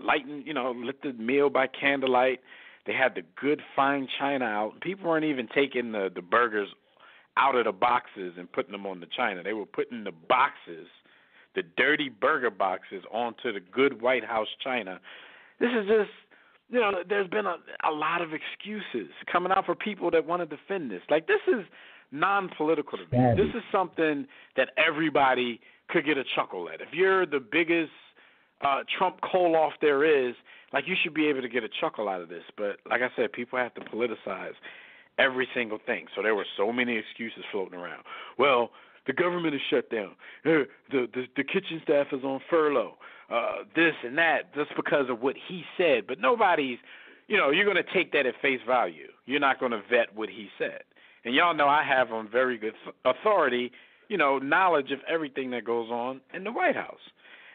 lit the meal by candlelight. They had the good fine china out. People weren't even taking the burgers out of the boxes and putting them on the china. They were putting the boxes, the dirty burger boxes, onto the good White House china. This is just, there's been a lot of excuses coming out for people that want to defend this. Like, this is non-political to me. This is something that everybody could get a chuckle at. If you're the biggest Trump call-off there is, like, you should be able to get a chuckle out of this. But like I said, people have to politicize every single thing. So there were so many excuses floating around. Well, the government is shut down. The kitchen staff is on furlough. This and that, just because of what he said. But nobody's, you're going to take that at face value. You're not going to vet what he said. And y'all know I have on very good authority, knowledge of everything that goes on in the White House.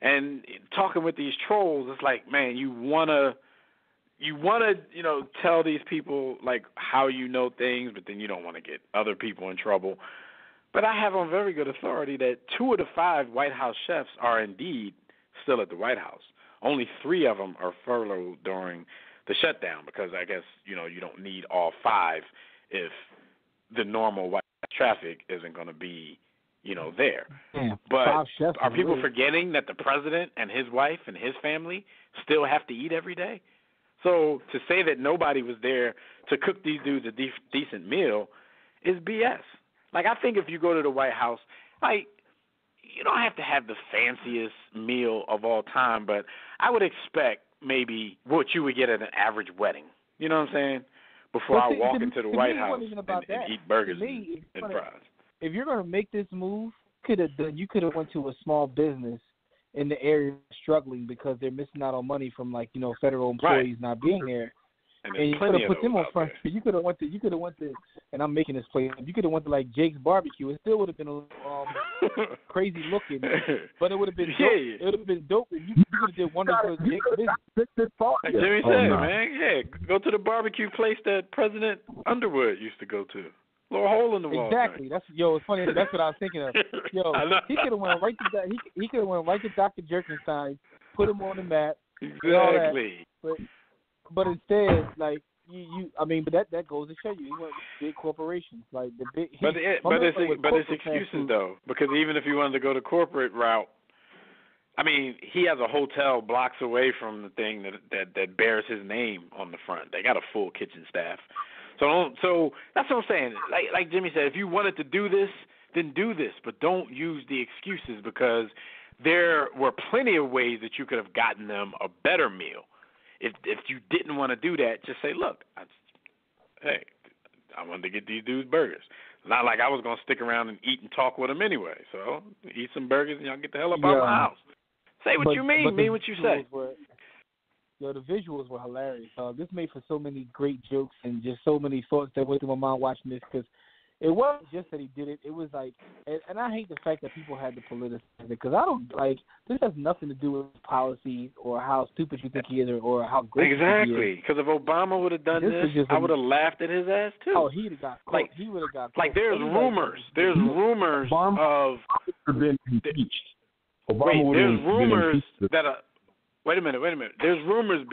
And talking with these trolls, it's like, man, you wanna tell these people like how you know things, but then you don't want to get other people in trouble. But I have on very good authority that 2 of the 5 White House chefs are indeed still at the White House. Only 3 of them are furloughed during the shutdown because I guess you don't need all 5 if the normal White House traffic isn't going to be there. Yeah, but are people forgetting that the president and his wife and his family still have to eat every day? So to say that nobody was there to cook these dudes a decent meal is BS. Like, I think if you go to the White House, like, you don't have to have the fanciest meal of all time, but I would expect maybe what you would get at an average wedding. You know what I'm saying? Before I walk into the White House and eat burgers and fries. If you're going to make this move, you could have went to a small business in the area struggling because they're missing out on money from, like, you know, federal employees not being there. And you could have put them on front. You could have went to, and I'm making this place. You could have went to, like, Jake's Barbecue. It still would have been a little crazy looking, but it would have been dope. It would have been dope. And you could have did wonders for Jake's business. Like Jimmy said, man, go to the barbecue place that President Underwood used to go to. Little hole in the wall. Exactly. Right? It's funny. That's what I was thinking of. He could have went right to he could have went right to Dr. Jerkenstein, put him on the map. Exactly. But instead, like but that goes to show you, he went with big corporations, like the big. But it's excuses though, because even if you wanted to go the corporate route, I mean, he has a hotel blocks away from the thing that bears his name on the front. They got a full kitchen staff. So that's what I'm saying. Like Jimmy said, if you wanted to do this, then do this, but don't use the excuses, because there were plenty of ways that you could have gotten them a better meal. If you didn't want to do that, just say, look, I wanted to get these dudes burgers. Not like I was going to stick around and eat and talk with them anyway. So eat some burgers and y'all get the hell up out of my house. Say what you mean what you say. The visuals were hilarious. This made for so many great jokes and just so many thoughts that went through my mind watching this, because it wasn't just that he did it. It was like, and I hate the fact that people had to politicize it, because I don't, like, this has nothing to do with policies or how stupid you think he is or how great he is. Exactly, because if Obama would have done this, I would have laughed at his ass too. Oh, he would have got caught. He would have got caught. Like, there's rumors Obama of been impeached. There's rumors that Wait a minute. There's rumors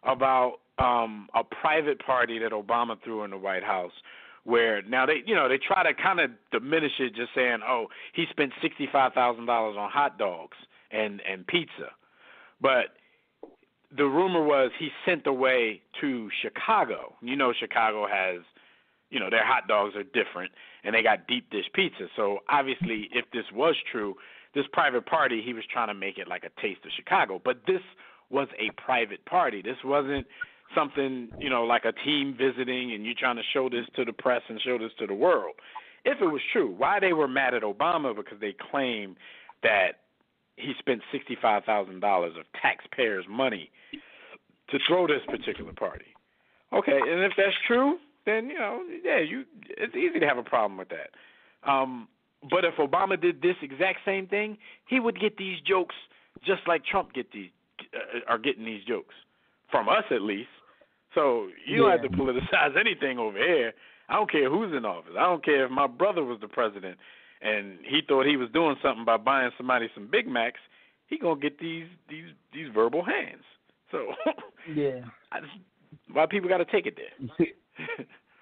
about a private party that Obama threw in the White House, where now they try to kind of diminish it, just saying, oh, he spent $65,000 on hot dogs and pizza, but the rumor was he sent away to Chicago. You know, Chicago has, their hot dogs are different, and they got deep dish pizza. So obviously, if this was true, this private party, he was trying to make it like a taste of Chicago. But this was a private party. This wasn't something, like a team visiting and you trying to show this to the press and show this to the world. If it was true, why they were mad at Obama? Because they claimed that he spent $65,000 of taxpayers' money to throw this particular party. Okay, and if that's true, then, it's easy to have a problem with that. But if Obama did this exact same thing, he would get these jokes just like Trump are getting these jokes, from us at least. So you don't have to politicize anything over here. I don't care who's in office. I don't care if my brother was the president and he thought he was doing something by buying somebody some Big Macs. He gonna get these verbal hands. So why people got to take it there?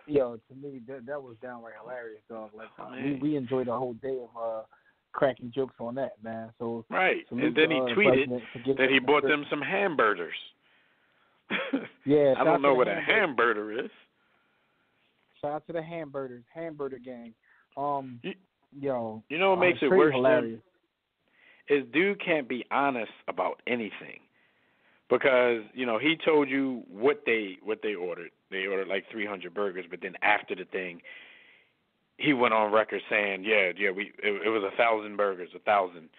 To me, that was downright hilarious, dog. Like, we enjoyed the whole day of cracking jokes on that, man. So right, and then he tweeted that he bought them some hamburgers. I don't know what a hamburger is. Shout out to the hamburger gang. You know what makes it worse? Hilarious. Is dude can't be honest about anything, because he told you what they ordered. They ordered like 300 burgers, but then after the thing, he went on record saying, it was 1,000 burgers, 1,000.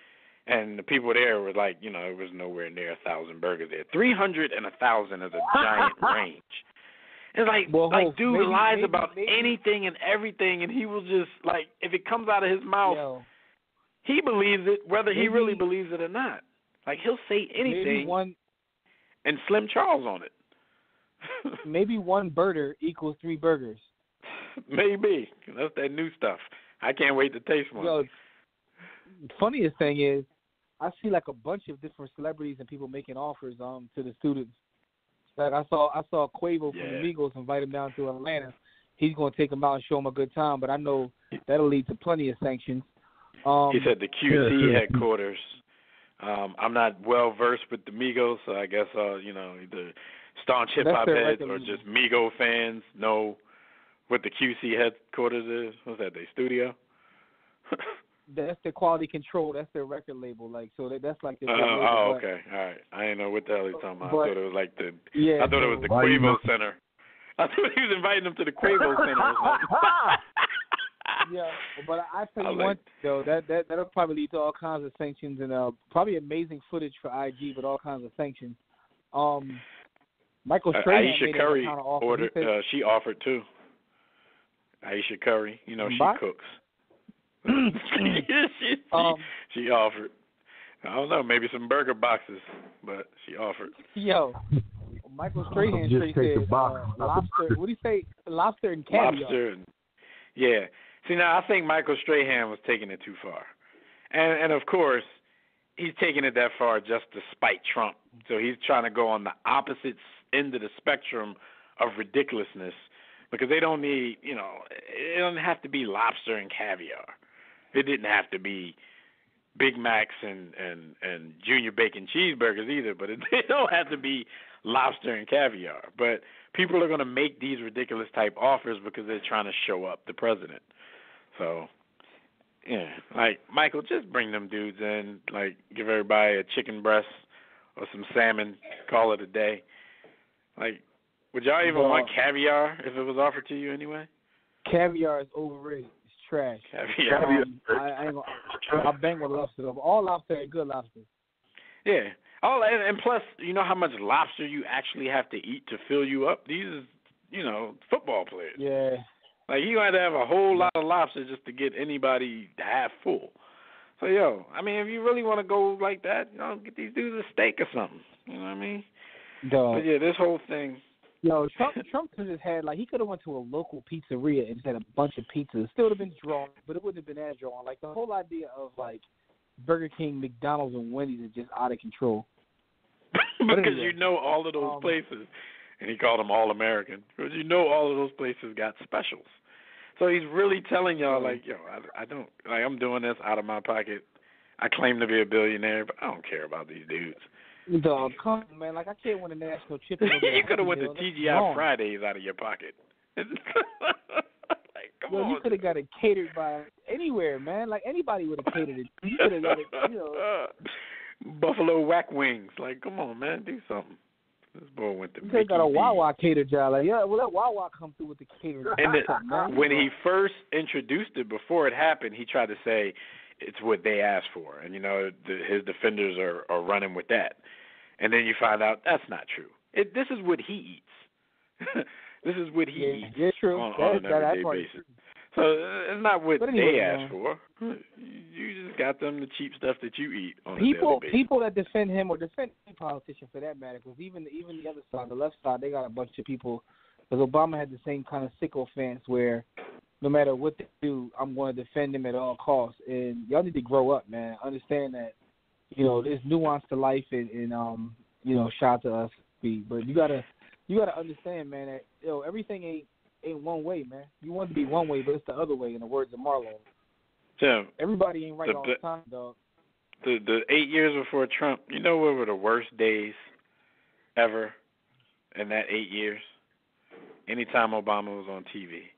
And the people there were like, it was nowhere near 1,000 burgers there. 300 and 1,000 is a giant range. It's like, dude lies about anything and everything, and he will just, like, if it comes out of his mouth, he believes it, whether he really believes it or not. Like, he'll say anything and Slim Charles on it. Maybe one burger equals 3 burgers. Maybe. That's that new stuff. I can't wait to taste one. Funniest thing is, I see like a bunch of different celebrities and people making offers to the students. Like I saw Quavo from the Migos invite him down to Atlanta. He's going to take him out and show him a good time, but I know that'll lead to plenty of sanctions. He said the QC headquarters. I'm not well versed with the Migos, so I guess the staunch hip-hop heads or just Migo fans know what the QC headquarters is. What's that, their studio? That's their quality control. That's their record label. Like, so that's like their okay. All right. I didn't know what the hell he's talking about. I thought it was like I thought it was the Quavo Center. I thought he was inviting them to the Quavo Center or something. Yeah, but I tell you one, though, that'll probably lead to all kinds of sanctions and probably amazing footage for IG, but all kinds of sanctions. Michael Strahan Aisha Curry ordered. She offered too. Aisha Curry, she cooks. she offered. I don't know, maybe some burger boxes, but she offered. Yo, Michael Strahan said lobster. What do you say? Lobster and caviar. Lobster. Yeah. See, now I think Michael Strahan was taking it too far, and of course he's taking it that far just to spite Trump. So he's trying to go on the opposite end of the spectrum of ridiculousness because they don't need, it doesn't have to be lobster and caviar. It didn't have to be Big Macs and junior bacon cheeseburgers either, but they don't have to be lobster and caviar. But people are going to make these ridiculous type offers because they're trying to show up the president. So, yeah, like, Michael, just bring them dudes in, like, give everybody a chicken breast or some salmon, call it a day. Like, would y'all even want caviar if it was offered to you anyway? Caviar is overrated. It's trash. Caviar. I bang with lobster, though. All lobster is good lobster. Yeah. Oh, and plus, you know how much lobster you actually have to eat to fill you up? These are, football players. Yeah. Like, you got to have a whole lot of lobster just to get anybody half full. So, if you really want to go like that, get these dudes a steak or something. You know what I mean? Dog. But, yeah, this whole thing. Trump could have had, he could have went to a local pizzeria and had a bunch of pizzas. It still would have been drawn, but it wouldn't have been as drawn. Like, the whole idea of, Burger King, McDonald's, and Wendy's is just out of control. Because all of those places, and he called them all American, because all of those places got specials. So he's really telling y'all, I don't, I'm doing this out of my pocket. I claim to be a billionaire, but I don't care about these dudes. Dog, come on, man. I can't win a national chip. You could have went to TGI Fridays out of your pocket. Come on. You could have got it catered by anywhere, man. Like, anybody would have catered it. You could have got it, Buffalo Whack Wings. Come on, man. Do something. This boy went to Mickey got a Wawa cater job. Let Wawa come through with the cater. And when he first introduced it, before it happened, he tried to say it's what they asked for. And, his defenders are running with that. And then you find out that's not true. This is what he eats. This is what he eats on an everyday basis. So it's not what they asked for. You just got them the cheap stuff that you eat on a daily basis. People that defend him or defend any politician for that matter, because even the other side, the left side, they got a bunch of people. Because Obama had the same kind of sicko stance where no matter what they do, I'm going to defend them at all costs. And y'all need to grow up, man. Understand that, there's nuance to life and shout out to us. But you gotta understand, man, that everything ain't one way, man. You want to be one way, but it's the other way, in the words of Marlon. Yeah. Everybody ain't right all the time, dog. The 8 years before Trump, what were the worst days ever in that 8 years? Anytime Obama was on TV.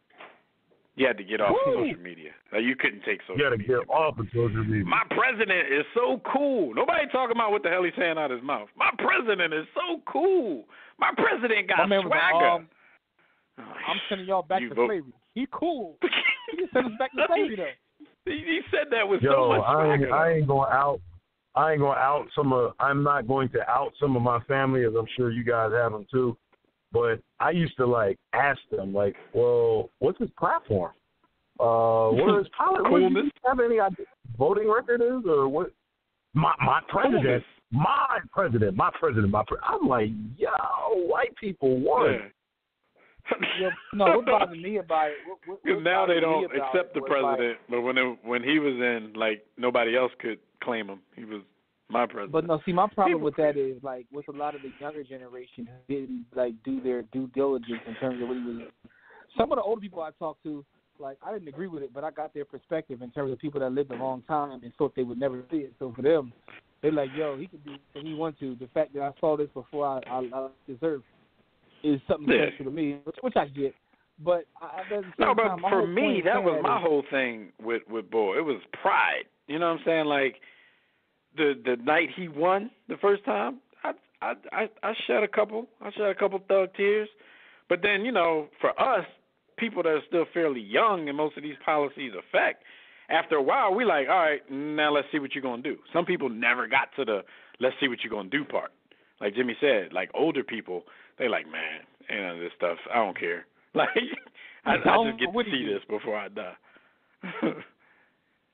You had to get off of social media. You couldn't take social media. You had to get off of social media. My president is so cool. Nobody talking about what the hell he's saying out of his mouth. My president is so cool. My president got swagger. I'm sending y'all back to slavery. He cool. He just sent us back to slavery, though. He said that with so much swagger. I ain't going out I'm not going to out some of my family, as I'm sure you guys have them too. But I used to ask them well, what's his platform? What is politics? Do you have any idea what voting record is, or what? My president. I'm like, yo, white people won. Yeah. What bothers me about it? Because now they don't accept the president, but when he was in, nobody else could claim him. He was my president. But no, see, my problem with that is with a lot of the younger generation who didn't do their due diligence in terms of what he was. Some of the older people I talked to, I didn't agree with it, but I got their perspective in terms of people that lived a long time and thought they would never see it. So for them, they're like, yo, he could do what he wants to. The fact that I saw this before I deserve. is something special to me, which I get. But for me, that was my whole thing with Bull. It was pride. You know what I'm saying? Like the night he won the first time, I shed a couple thug tears. But then, for us, people that are still fairly young and most of these policies affect, after a while, we like, all right, now let's see what you're going to do. Some people never got to the let's see what you're going to do part. Like Jimmy said, like older people, they like, man, ain't none of this stuff. I don't care. Like, I just get to see this before I die.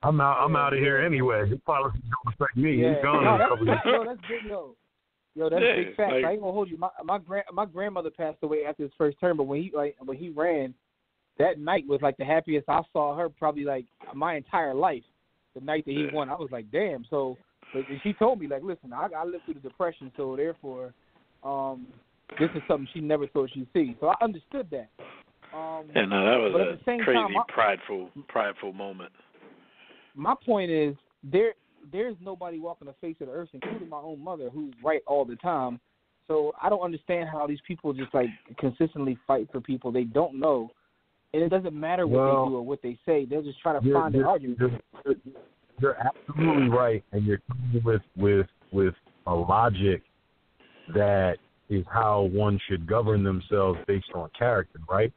I'm out of here anyway. His policies don't affect me. Yeah. He's gone in a couple of years. That's big, Yo, that's big fact. Like, I ain't gonna hold you. My grandmother passed away after his first term, but when he ran, that night was like the happiest I saw her probably like my entire life. The night that he won, I was like, damn. So, but she told me like, listen, I lived through the Depression, so therefore, this is something she never thought she'd see. So I understood that. That was a crazy, prideful moment. My point is there's nobody walking the face of the earth, including my own mother, who's right all the time. So I don't understand how these people just like consistently fight for people they don't know, and it doesn't matter what they do or what they say. They're just trying to find an argument. You're absolutely right, and you're coming with a logic that is how one should govern themselves based on character, right?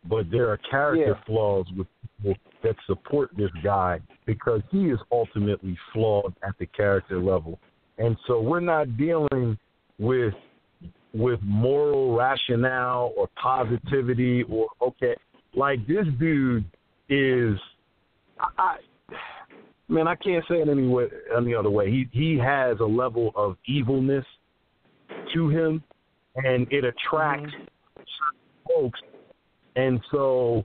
But there are character flaws with people that support this guy because he is ultimately flawed at the character level. And so we're not dealing with moral rationale or positivity or, like this dude is, I can't say it any other way. He has a level of evilness to him, and it attracts certain folks. And so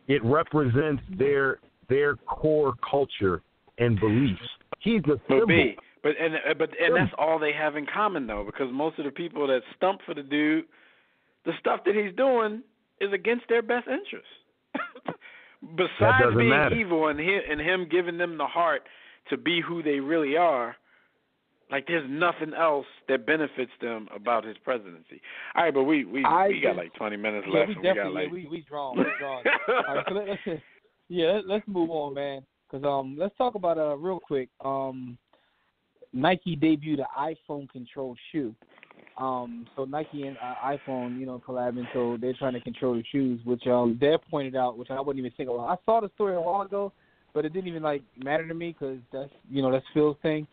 it represents their core culture and beliefs. He's a symbol. But that's all they have in common though, because most of the people that stump for the dude, the stuff that he's doing is against their best interests. Besides being evil and him giving them the heart to be who they really are, like there's nothing else that benefits them about his presidency. All right, but we got like 20 minutes left. We drawn. All right, so let's move on, man. Because let's talk about real quick. Nike debuted an iPhone controlled shoe. So Nike and iPhone, collabing, so they're trying to control the shoes, which Dev pointed out, which I wouldn't even think about. I saw the story a while ago, but it didn't even matter to me because that's Phil's thing.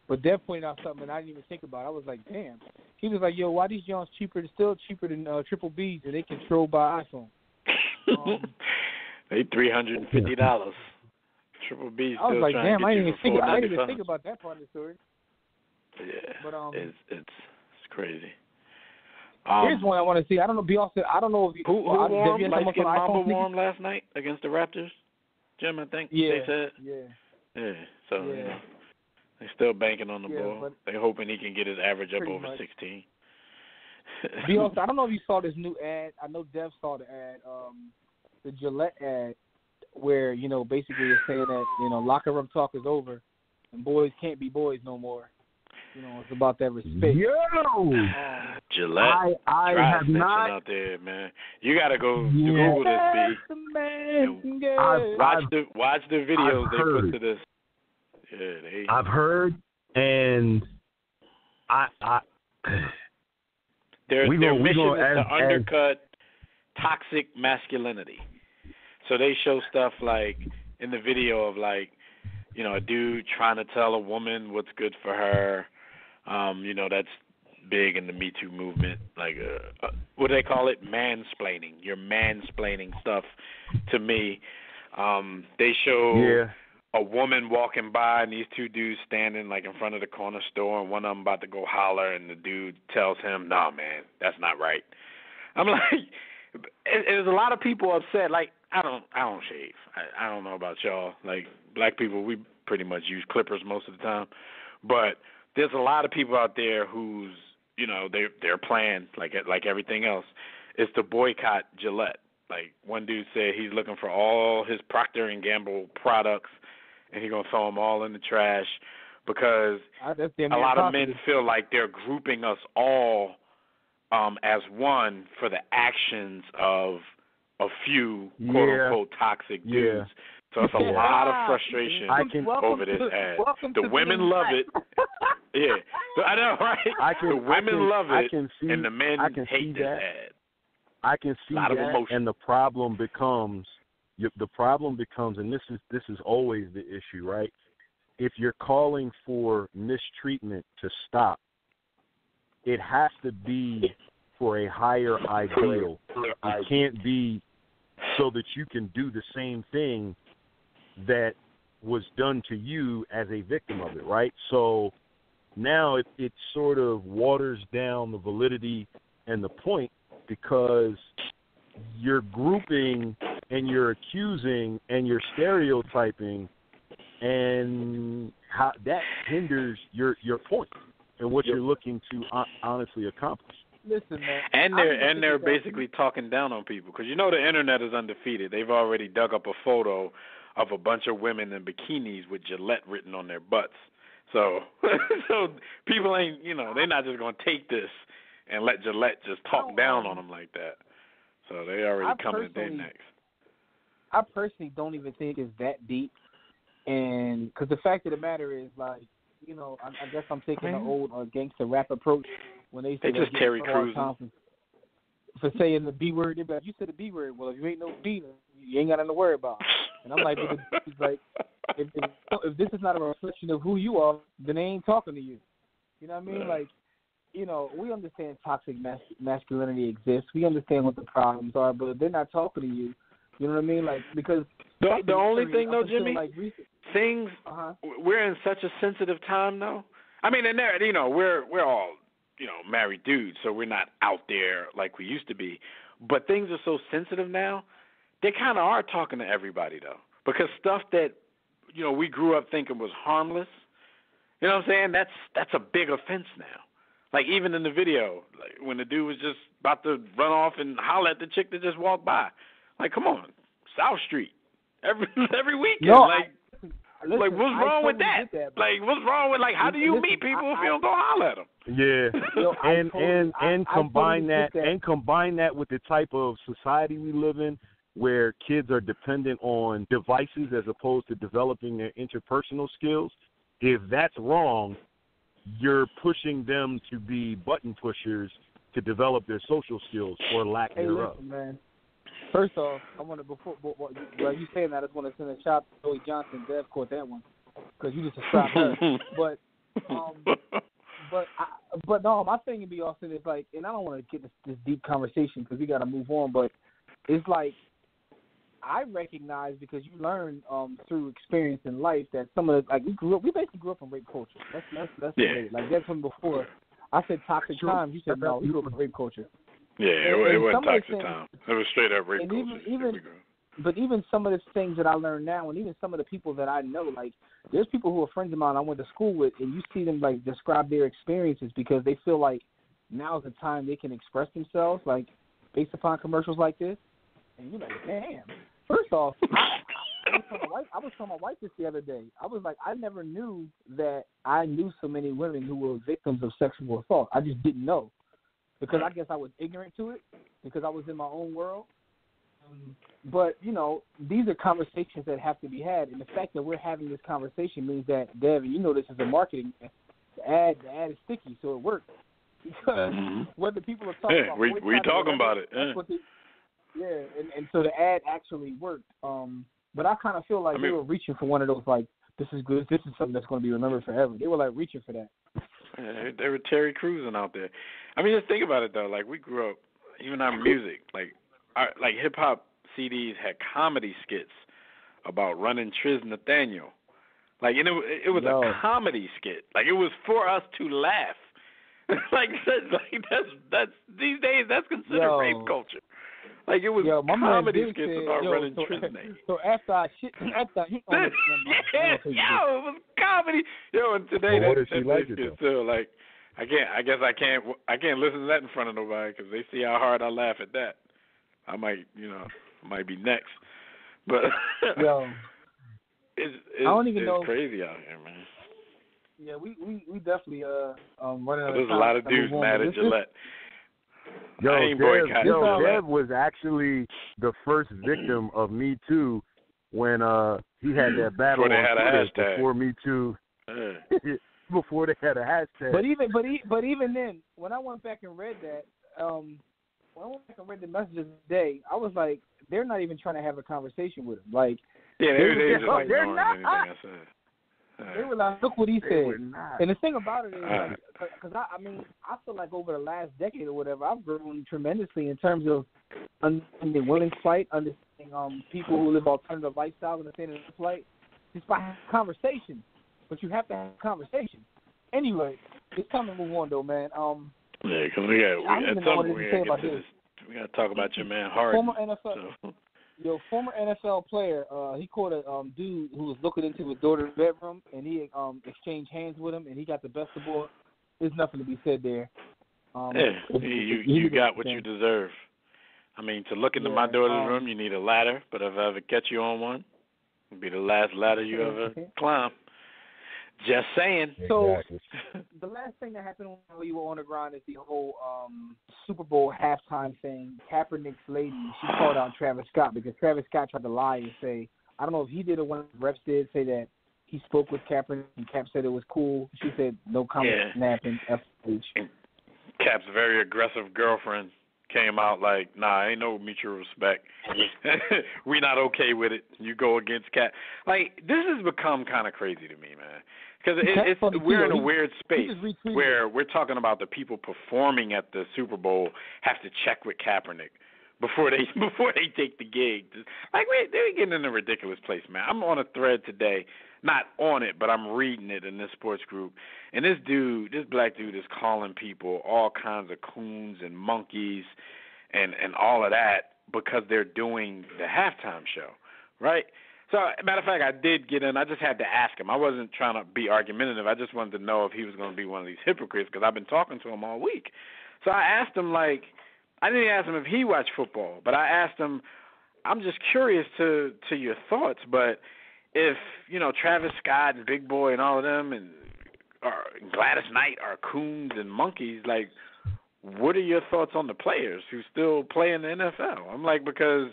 But Dev pointed out something and I didn't even think about it. I was like, damn. He was like, yo, why these Jones still cheaper than Triple B's and they controlled by iPhone? They $350. Triple B. I was like, damn, I didn't even think about that part of the story. Yeah, but it's crazy. Here's one I want to see. I don't know, Beyonce. I don't know if who won. Light-skinned Mamba won last night against the Raptors. Jim, I think they said. Yeah. So they're still banking on the ball. They're hoping he can get his average up over 16. Beyonce, I don't know if you saw this new ad. I know Dev saw the ad. The Gillette ad, where basically it's saying that locker room talk is over, and boys can't be boys no more. It's about that respect. Yo, Gillette, I have not out there, man. You gotta go Google this, B. Watch the videos they put to this. Yeah, I've heard, and their mission is to undercut toxic masculinity. So they show stuff like in the video of a dude trying to tell a woman what's good for her. That's big in the Me Too movement. What do they call it? Mansplaining. You're mansplaining stuff to me. They show a woman walking by and these two dudes standing in front of the corner store, and one of them about to go holler, and the dude tells him, "Nah, man, that's not right." I'm like, there's a lot of people upset. I don't shave. I don't know about y'all. Black people, we pretty much use clippers most of the time. But there's a lot of people out there whose, their plan, like everything else, is to boycott Gillette. One dude said he's looking for all his Procter & Gamble products, and he's going to throw them all in the trash because a lot of men feel like they're grouping us all as one for the actions of a few quote unquote toxic dudes. So it's a lot of frustration over this ad. The women love it. Yeah, I know, right? The women love it, and the men hate this ad. I can see that, and the problem becomes, and this is always the issue, right? If you're calling for mistreatment to stop, it has to be for a higher ideal. It can't be so that you can do the same thing that was done to you as a victim of it, right? So now it sort of waters down the validity and the point, because you're grouping and you're accusing and you're stereotyping, and how that hinders your point and what you're looking to honestly accomplish. Listen, man. And they're basically talking down on people, because the internet is undefeated. They've already dug up a photo of a bunch of women in bikinis with Gillette written on their butts. So people ain't, they're not just going to take this and let Gillette just talk down on them like that. So they already coming at their necks. I personally don't even think it's that deep, and because the fact of the matter is, like, I guess I'm taking the old gangster rap approach when they say just Terry Crews for saying the B word. They're like, you said the B word. Well, if you ain't no B, you ain't got nothing to worry about. And I'm like, if this is not a reflection of who you are, then they ain't talking to you. You know what I mean? Like, we understand toxic masculinity exists. We understand what the problems are, but if they're not talking to you, you know what I mean? Like, because the only thing, though, Jimmy, things we're in such a sensitive time, though. I mean, and there, we're all married dudes, so we're not out there like we used to be. But things are so sensitive now. They kind of are talking to everybody, though, because stuff that we grew up thinking was harmless. You know what I'm saying? That's a big offense now. Like, even in the video, like when the dude was just about to run off and holler at the chick that just walked by. Like, come on, South Street, every weekend. Listen, what's wrong with that? Like, what's wrong with, like, how do you meet people if you don't go holler at them? Yeah, and combine that with the type of society we live in, where kids are dependent on devices as opposed to developing their interpersonal skills. If that's wrong, you're pushing them to be button pushers to develop their social skills, or lack thereof. Listen, man. First off, I want to, before you saying that, I just want to send a shout to Joey Johnson. Dev caught that one because you just described her. But no, my thing would be, Austin, is like, and I don't want to get this deep conversation because we got to move on, but it's like, I recognize, because you learn through experience in life, that some of the, like, we basically grew up in rape culture. That's the like that's when before I said toxic times, you said no, we grew up in rape culture. Yeah, it wasn't toxic time. It was straight up rape culture. But even some of the things that I learn now, and even some of the people that I know, like, there's people who are friends of mine I went to school with, and you see them, like, describe their experiences because they feel like now's the time they can express themselves, like, based upon commercials like this. And you're like, damn. First off, I was telling my wife this the other day. I was like, I never knew that I knew so many women who were victims of sexual assault. I just didn't know, because I guess I was ignorant to it because I was in my own world. But, these are conversations that have to be had, and the fact that we're having this conversation means that, Devin, this is a marketing. The ad is sticky, so it works. Because whether people are talking about we talking about it. And so the ad actually worked. But I kind of feel like they were reaching for one of those, like, this is good, this is something that's going to be remembered forever. They were, like, reaching for that. Yeah, they were Terry Crewsing out there. I mean, just think about it, though. Like, we grew up, even our music, like hip-hop CDs had comedy skits about running Triz Nathaniel. Like, and it was a comedy skit. Like, it was for us to laugh. like that's these days, that's considered rape culture. Like, it was comedy skits about running Trinity. So after I hit it was comedy. And today that's still, like, I can't listen to that in front of nobody because they see how hard I laugh at that. I might be next. But it's crazy out here, man. Yeah, we definitely running. There's a lot of dudes mad at Gillette. Dev was actually the first victim of Me Too when he had that battle on Twitter before Me Too. Before they had a hashtag. But even then, when I went back and read that, when I went back and read the messages today, I was like, they're not even trying to have a conversation with him. Like, they're not. They were like, look what he said. And the thing about it is, because I feel like over the last decade or whatever, I've grown tremendously in terms of understanding women's fight, understanding people who live alternative lifestyles, understanding the fight, just by having conversation. But you have to have a conversation. Anyway, it's time to move on, though, man. Because we got to talk about your man Harden. Former NFL player, he caught a dude who was looking into his daughter's bedroom, and he exchanged hands with him, and he got the best of both. There's nothing to be said there. You got what you deserve. I mean, to look into my daughter's room, you need a ladder, but if I ever catch you on one, it'll be the last ladder you ever climb. Just saying. So, the last thing that happened when we were on the ground is the whole Super Bowl halftime thing. Kaepernick's lady, she called out Travis Scott because Travis Scott tried to lie and say, I don't know if he did or one of the reps did, say that he spoke with Kaepernick and Cap said it was cool. She said no comment, snapping, FH. Cap's very aggressive girlfriend came out like, nah, ain't no mutual respect. We not okay with it. You go against Cap. Like, this has become kind of crazy to me, man. Because we're in a weird space where we're talking about the people performing at the Super Bowl have to check with Kaepernick before they take the gig. Like, they're getting in a ridiculous place, man. I'm on a thread today, not on it, but I'm reading it in this sports group, and this black dude is calling people all kinds of coons and monkeys and all of that because they're doing the halftime show, right? So, matter of fact, I did get in. I just had to ask him. I wasn't trying to be argumentative. I just wanted to know if he was going to be one of these hypocrites because I've been talking to him all week. So I asked him, like, I didn't ask him if he watched football, but I asked him, I'm just curious to your thoughts, but if, Travis Scott and Big Boy and all of them and Gladys Knight are coons and monkeys, like, what are your thoughts on the players who still play in the NFL? I'm like, because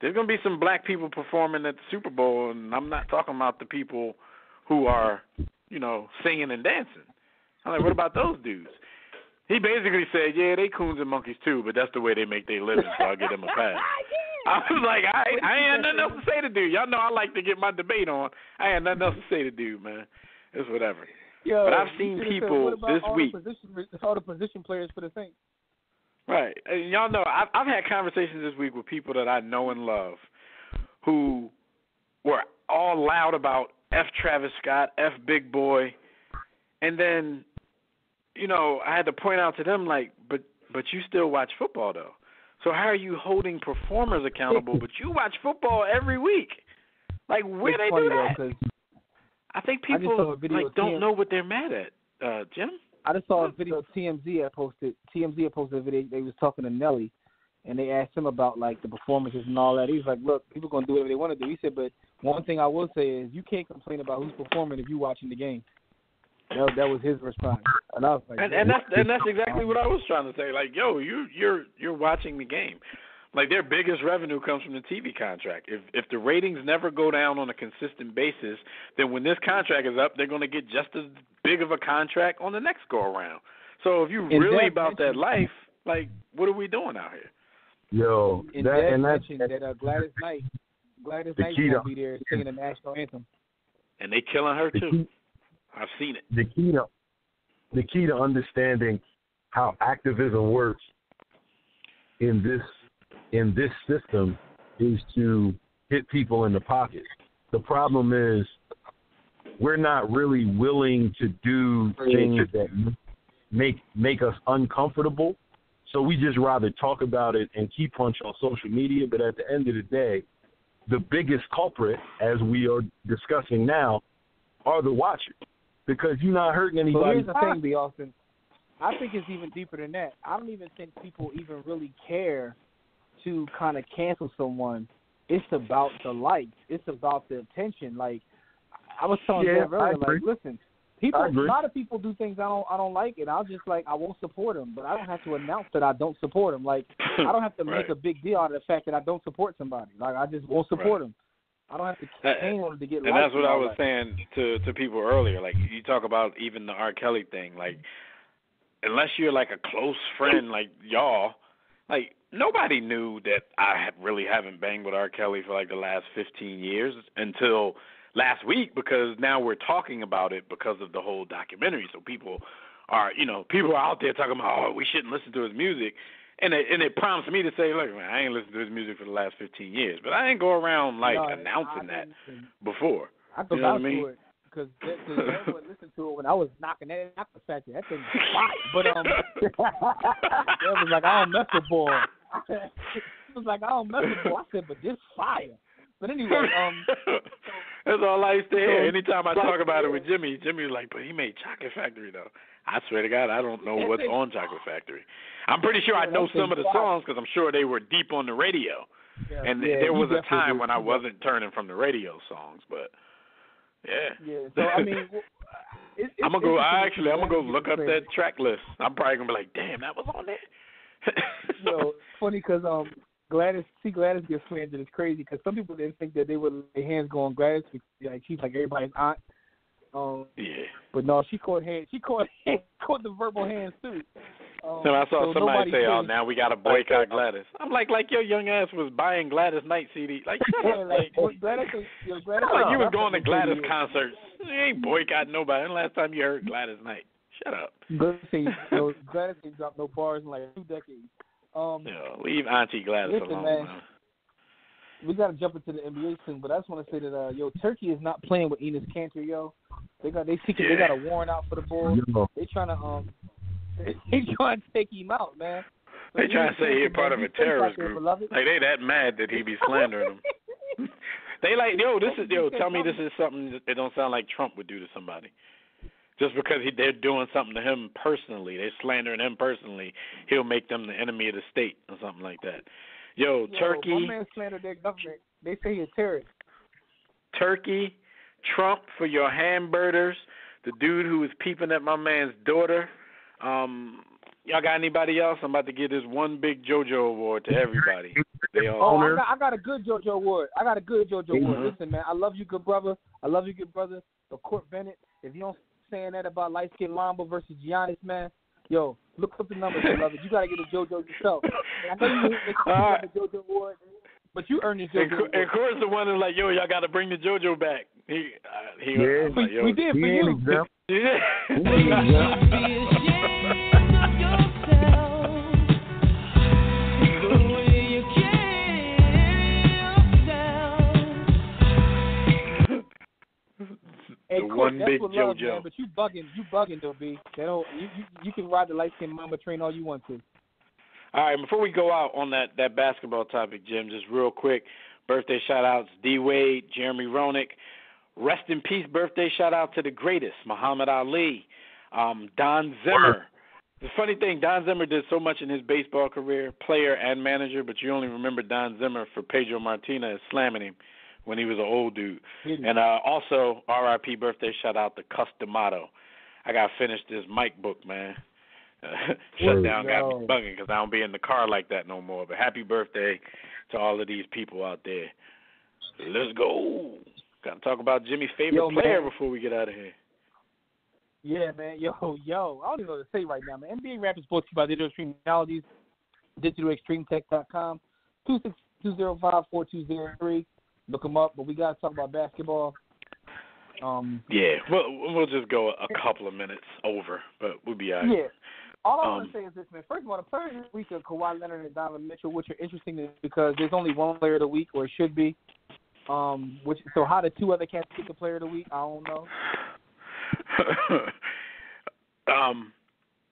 there's going to be some black people performing at the Super Bowl, and I'm not talking about the people who are, singing and dancing. I'm like, what about those dudes? He basically said, yeah, they coons and monkeys too, but that's the way they make their living, so I'll give them a pass. I was like, I ain't nothing else to say to dude. Y'all know I like to get my debate on. I ain't nothing else to say to dude, man. It's whatever. But I've seen people this week. All the position players for the Saints. Right. And y'all know, I've had conversations this week with people that I know and love who were all loud about F Travis Scott, F Big Boy, and then, I had to point out to them, like, but you still watch football, though. So how are you holding performers accountable, but you watch football every week? Like, where they do that? I think people don't know what they're mad at, Jim. I just saw a video TMZ had posted. TMZ had posted a video. They was talking to Nelly, and they asked him about, like, the performances and all that. He was like, look, people going to do whatever they want to do. He said, but one thing I will say is you can't complain about who's performing if you're watching the game. That was his response. And I was like, and that's exactly what I was trying to say. Like, yo, you're watching the game. Like, their biggest revenue comes from the TV contract. If the ratings never go down on a consistent basis, then when this contract is up, they're going to get just as big of a contract on the next go-around. So if you're really about that life, like, what are we doing out here? Yo, Gladys Knight going to be there singing the national anthem. And they killing her, too. I've seen it. The key to understanding how activism works in this system is to hit people in the pocket. The problem is we're not really willing to do things that make us uncomfortable. So we just rather talk about it and keep punch on social media. But at the end of the day, the biggest culprit, as we are discussing now, are the watchers. Because you're not hurting anybody. So here's the thing, B. Austin. I think it's even deeper than that. I don't even think people even really care to kind of cancel someone. It's about the likes. It's about the attention. Like, I was telling them earlier, like, listen, A lot of people do things I don't like, and I'll just I won't support them. But I don't have to announce that I don't support them. Like I don't have to make a big deal out of the fact that I don't support somebody. Like I just won't support them. I don't have to campaign on it to get. And that's what I was saying to people earlier. Like you talk about even the R. Kelly thing. Like unless you're like a close friend like y'all, like nobody knew that I really haven't banged with R. Kelly for like the last 15 years until last week, because now we're talking about it because of the whole documentary. So people are out there talking about, we shouldn't listen to his music. And it prompts me to say, look, man, I ain't listened to his music for the last 15 years. But I ain't go around, announcing that before. I go out to it because everyone listened to it when I was knocking that out the fact that thing was fire. But it was like, I don't mess with ball. It was like, I don't mess with ball. I said, but this fire. But anyway, that's all I used to hear. Anytime I talk about it with Jimmy was like, but he made Chocolate Factory, though. I swear to God, I don't know what's on Chocolate Factory. I'm pretty sure I know some of the songs because I'm sure they were deep on the radio. Yeah, and there was a time when I wasn't turning from the radio songs, but yeah. So I mean, I'm gonna go look up that track list. I'm probably gonna be like, damn, that was on there. Funny because Gladys gets slandered. It's crazy because some people didn't think that they would let their hands go on Gladys because she's like everybody's aunt. But no, she caught the verbal hands too. So I saw somebody say, "Oh, now we got to boycott Gladys." I'm like your young ass was buying Gladys Knight CD. Like, shut up. Gladys, you was going to Gladys concerts. You ain't boycotting nobody. The last time you heard Gladys Knight, shut up. Gladys ain't dropped no bars in like 2 decades. Leave Auntie Gladys alone. Man. We got to jump into the NBA soon, but I just want to say that Turkey is not playing with Enes Kanter, yo. They got a warrant out for the Bulls. They trying to take him out, man. So they trying to say he's part of a terrorist group. Like they that mad that he be slandering them. They like, tell me this is something that don't sound like Trump would do to somebody. Just because they're doing something to him personally, they're slandering him personally, he'll make them the enemy of the state or something like that. Turkey. My man slandered their government. They say he's a terrorist. Turkey, Trump for your hamburgers, the dude who was peeping at my man's daughter. Y'all got anybody else? I'm about to give this one big JoJo award to everybody. I got a good JoJo award. Listen, man, I love you, good brother. But Court Bennett, if you don't saying that about light skinned Mamba versus Giannis, man. Yo, look up the numbers, beloved. You gotta get a JoJo yourself. I know you get the JoJo award, but you earned your JoJo award. And Court's the one who's like, yo, y'all gotta bring the JoJo back. We did for you. Hey, Court, that's what love, man, but you bugging though, B. You can ride the light skinned Mamba train all you want to. All right, before we go out on that basketball topic, Jim, just real quick, birthday shout-outs, D-Wade, Jeremy Roenick. Rest in peace, birthday shout-out to the greatest, Muhammad Ali, Don Zimmer. The funny thing, Don Zimmer did so much in his baseball career, player and manager, but you only remember Don Zimmer for Pedro Martinez slamming him when he was an old dude. And also, R.I.P. birthday shout-out to Customato. I got to finish this mic book, man. Shutdown got me bugging because I don't be in the car like that no more. But happy birthday to all of these people out there. Let's go. Got to talk about Jimmy's favorite player before we get out of here. Yeah, man. Yo. I don't even know what to say right now, man. NBA Rap is brought to you by Digital Extreme Technologies, digitalextremetech.com, 26205-4203. Look them up, but we got to talk about basketball. We'll just go a couple of minutes over, but we'll be all right. Yeah. All I want to say is this, man. First of all, the players this week are Kawhi Leonard and Donovan Mitchell, which are interesting because there's only one player of the week, or it should be. So how the two other cats get the player of the week, I don't know.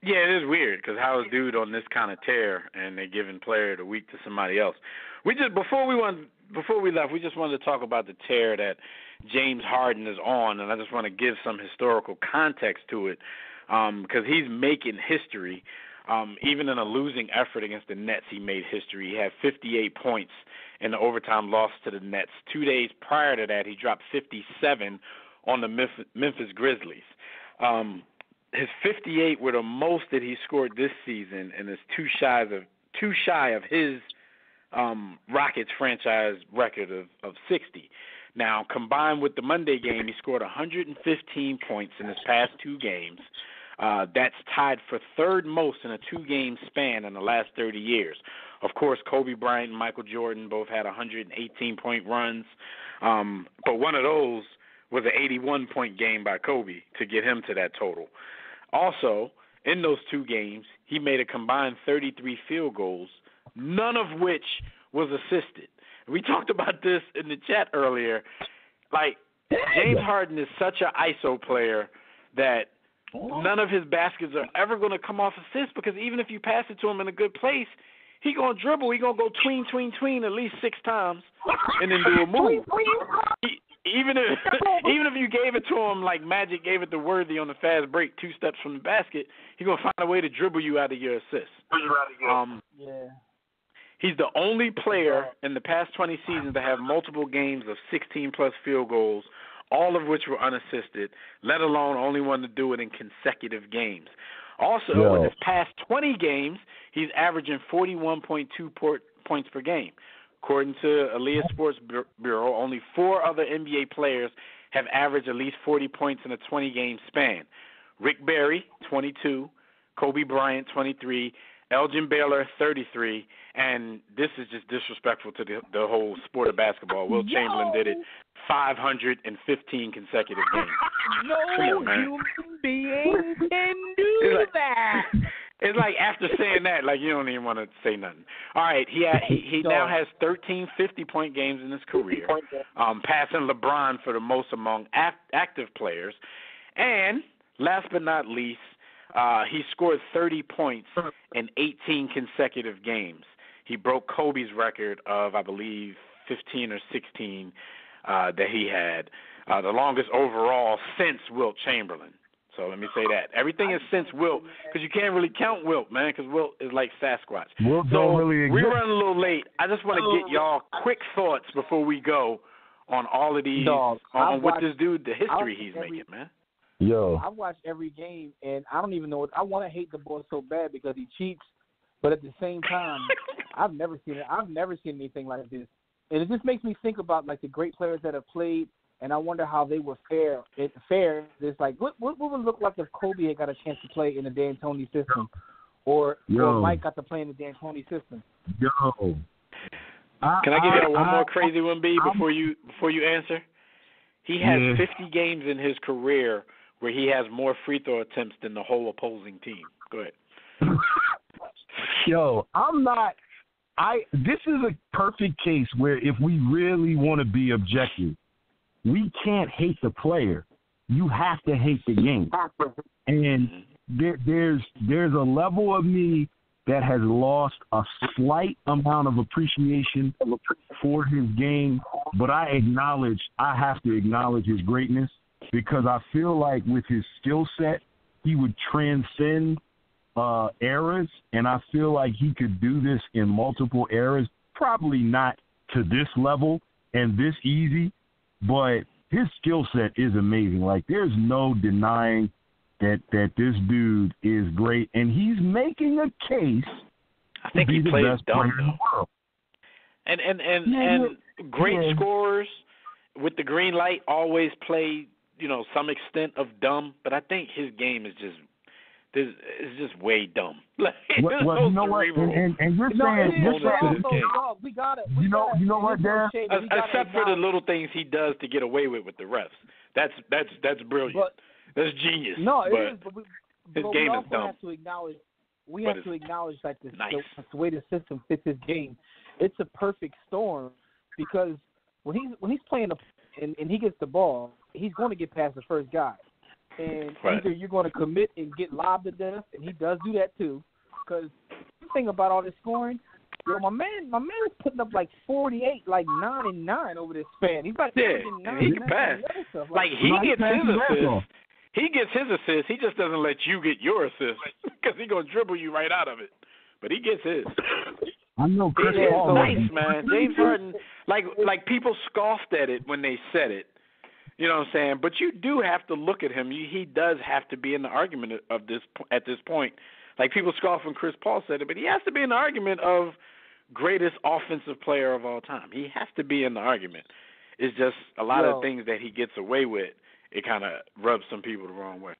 It is weird because how is dude on this kind of tear and they're giving player of the week to somebody else? Before we left, we just wanted to talk about the tear that James Harden is on, and I just want to give some historical context to it because he's making history. Even in a losing effort against the Nets, he made history. He had 58 points in the overtime loss to the Nets. 2 days prior to that, he dropped 57 on the Memphis Grizzlies. His 58 were the most that he scored this season, and is too shy of his Rockets franchise record of 60. Now, combined with the Monday game, he scored 115 points in his past 2 games. That's tied for third most in a 2-game span in the last 30 years. Of course, Kobe Bryant and Michael Jordan both had 118-point runs, but one of those was an 81-point game by Kobe to get him to that total. Also, in those 2 games, he made a combined 33 field goals, none of which was assisted. We talked about this in the chat earlier. Like, James Harden is such an ISO player that none of his baskets are ever going to come off assists, because even if you pass it to him in a good place, he going to dribble. He going to go tween at least 6 times and then do a move. Even if you gave it to him like Magic gave it to Worthy on the fast break, 2 steps from the basket, he's going to find a way to dribble you out of your assist. He's the only player in the past 20 seasons to have multiple games of 16-plus field goals, all of which were unassisted, let alone only one to do it in consecutive games. Also, in his past 20 games, he's averaging 41.2 points per game. According to Elias Sports Bureau, only 4 other NBA players have averaged at least 40 points in a 20-game span. Rick Barry, 22, Kobe Bryant, 23, Elgin Baylor, 33, and this is just disrespectful to the whole sport of basketball. Wilt Chamberlain did it 515 consecutive games. No human being can do that. It's like after saying that, like you don't even want to say nothing. All right, he now has 13 50-point games in his career, passing LeBron for the most among active players. And last but not least, he scored 30 points in 18 consecutive games. He broke Kobe's record of, I believe, 15 or 16 that he had, the longest overall since Wilt Chamberlain. So let me say that. Everything is since Wilt, because you can't really count Wilt, man, because Wilt is like Sasquatch. Wilt don't really exist. We're running a little late. I just want to get y'all quick thoughts before we go on all of these, on what this dude, the history he's making, man. I watch every game, and I don't even know I want to hate the boy so bad because he cheats, but at the same time, I've never seen anything like this, and it just makes me think about like the great players that have played, and I wonder how they were fair. It's like what would it look like if Kobe had got a chance to play in the D'Antoni system, or Mike got to play in the D'Antoni system? Can I give you one more crazy one, B, before you answer? He has 50 games in his career where he has more free throw attempts than the whole opposing team. Go ahead. This is a perfect case where if we really want to be objective, we can't hate the player. You have to hate the game. And there's a level of me that has lost a slight amount of appreciation for his game, but I have to acknowledge his greatness, because I feel like with his skill set, he would transcend eras, and I feel like he could do this in multiple eras, probably not to this level and this easy, but his skill set is amazing. Like, there's no denying that this dude is great, and he's making a case. I think he plays dumb, though. And great scorers with the green light always play, some extent of dumb, but I think his game is just way dumb. Like, well, you know what? And you're saying, we got it. You know what, Dan? Except for the little things he does to get away with the refs. That's brilliant. That's genius. No, it is. But his game is dumb. We have to acknowledge like the way the system fits his game. It's a perfect storm, because when he's playing and he gets the ball, he's going to get past the first guy. And either you're going to commit and get lobbed to death, and he does do that too. Because the thing about all this scoring, my man is putting up like 48, like 9 and 9 over this span. He's like 9 he can pass. Like he gets his assists. He gets his assists. He just doesn't let you get your assists because he's gonna dribble you right out of it. But he gets his. I know Chris Paul. Nice, man. James Harden. Like people scoffed at it when they said it. You know what I'm saying? But you do have to look at him. He does have to be in the argument of this at this point. Like people scoff when Chris Paul said it, but he has to be in the argument of greatest offensive player of all time. He has to be in the argument. It's just a lot of things that he gets away with. It kind of rubs some people the wrong way.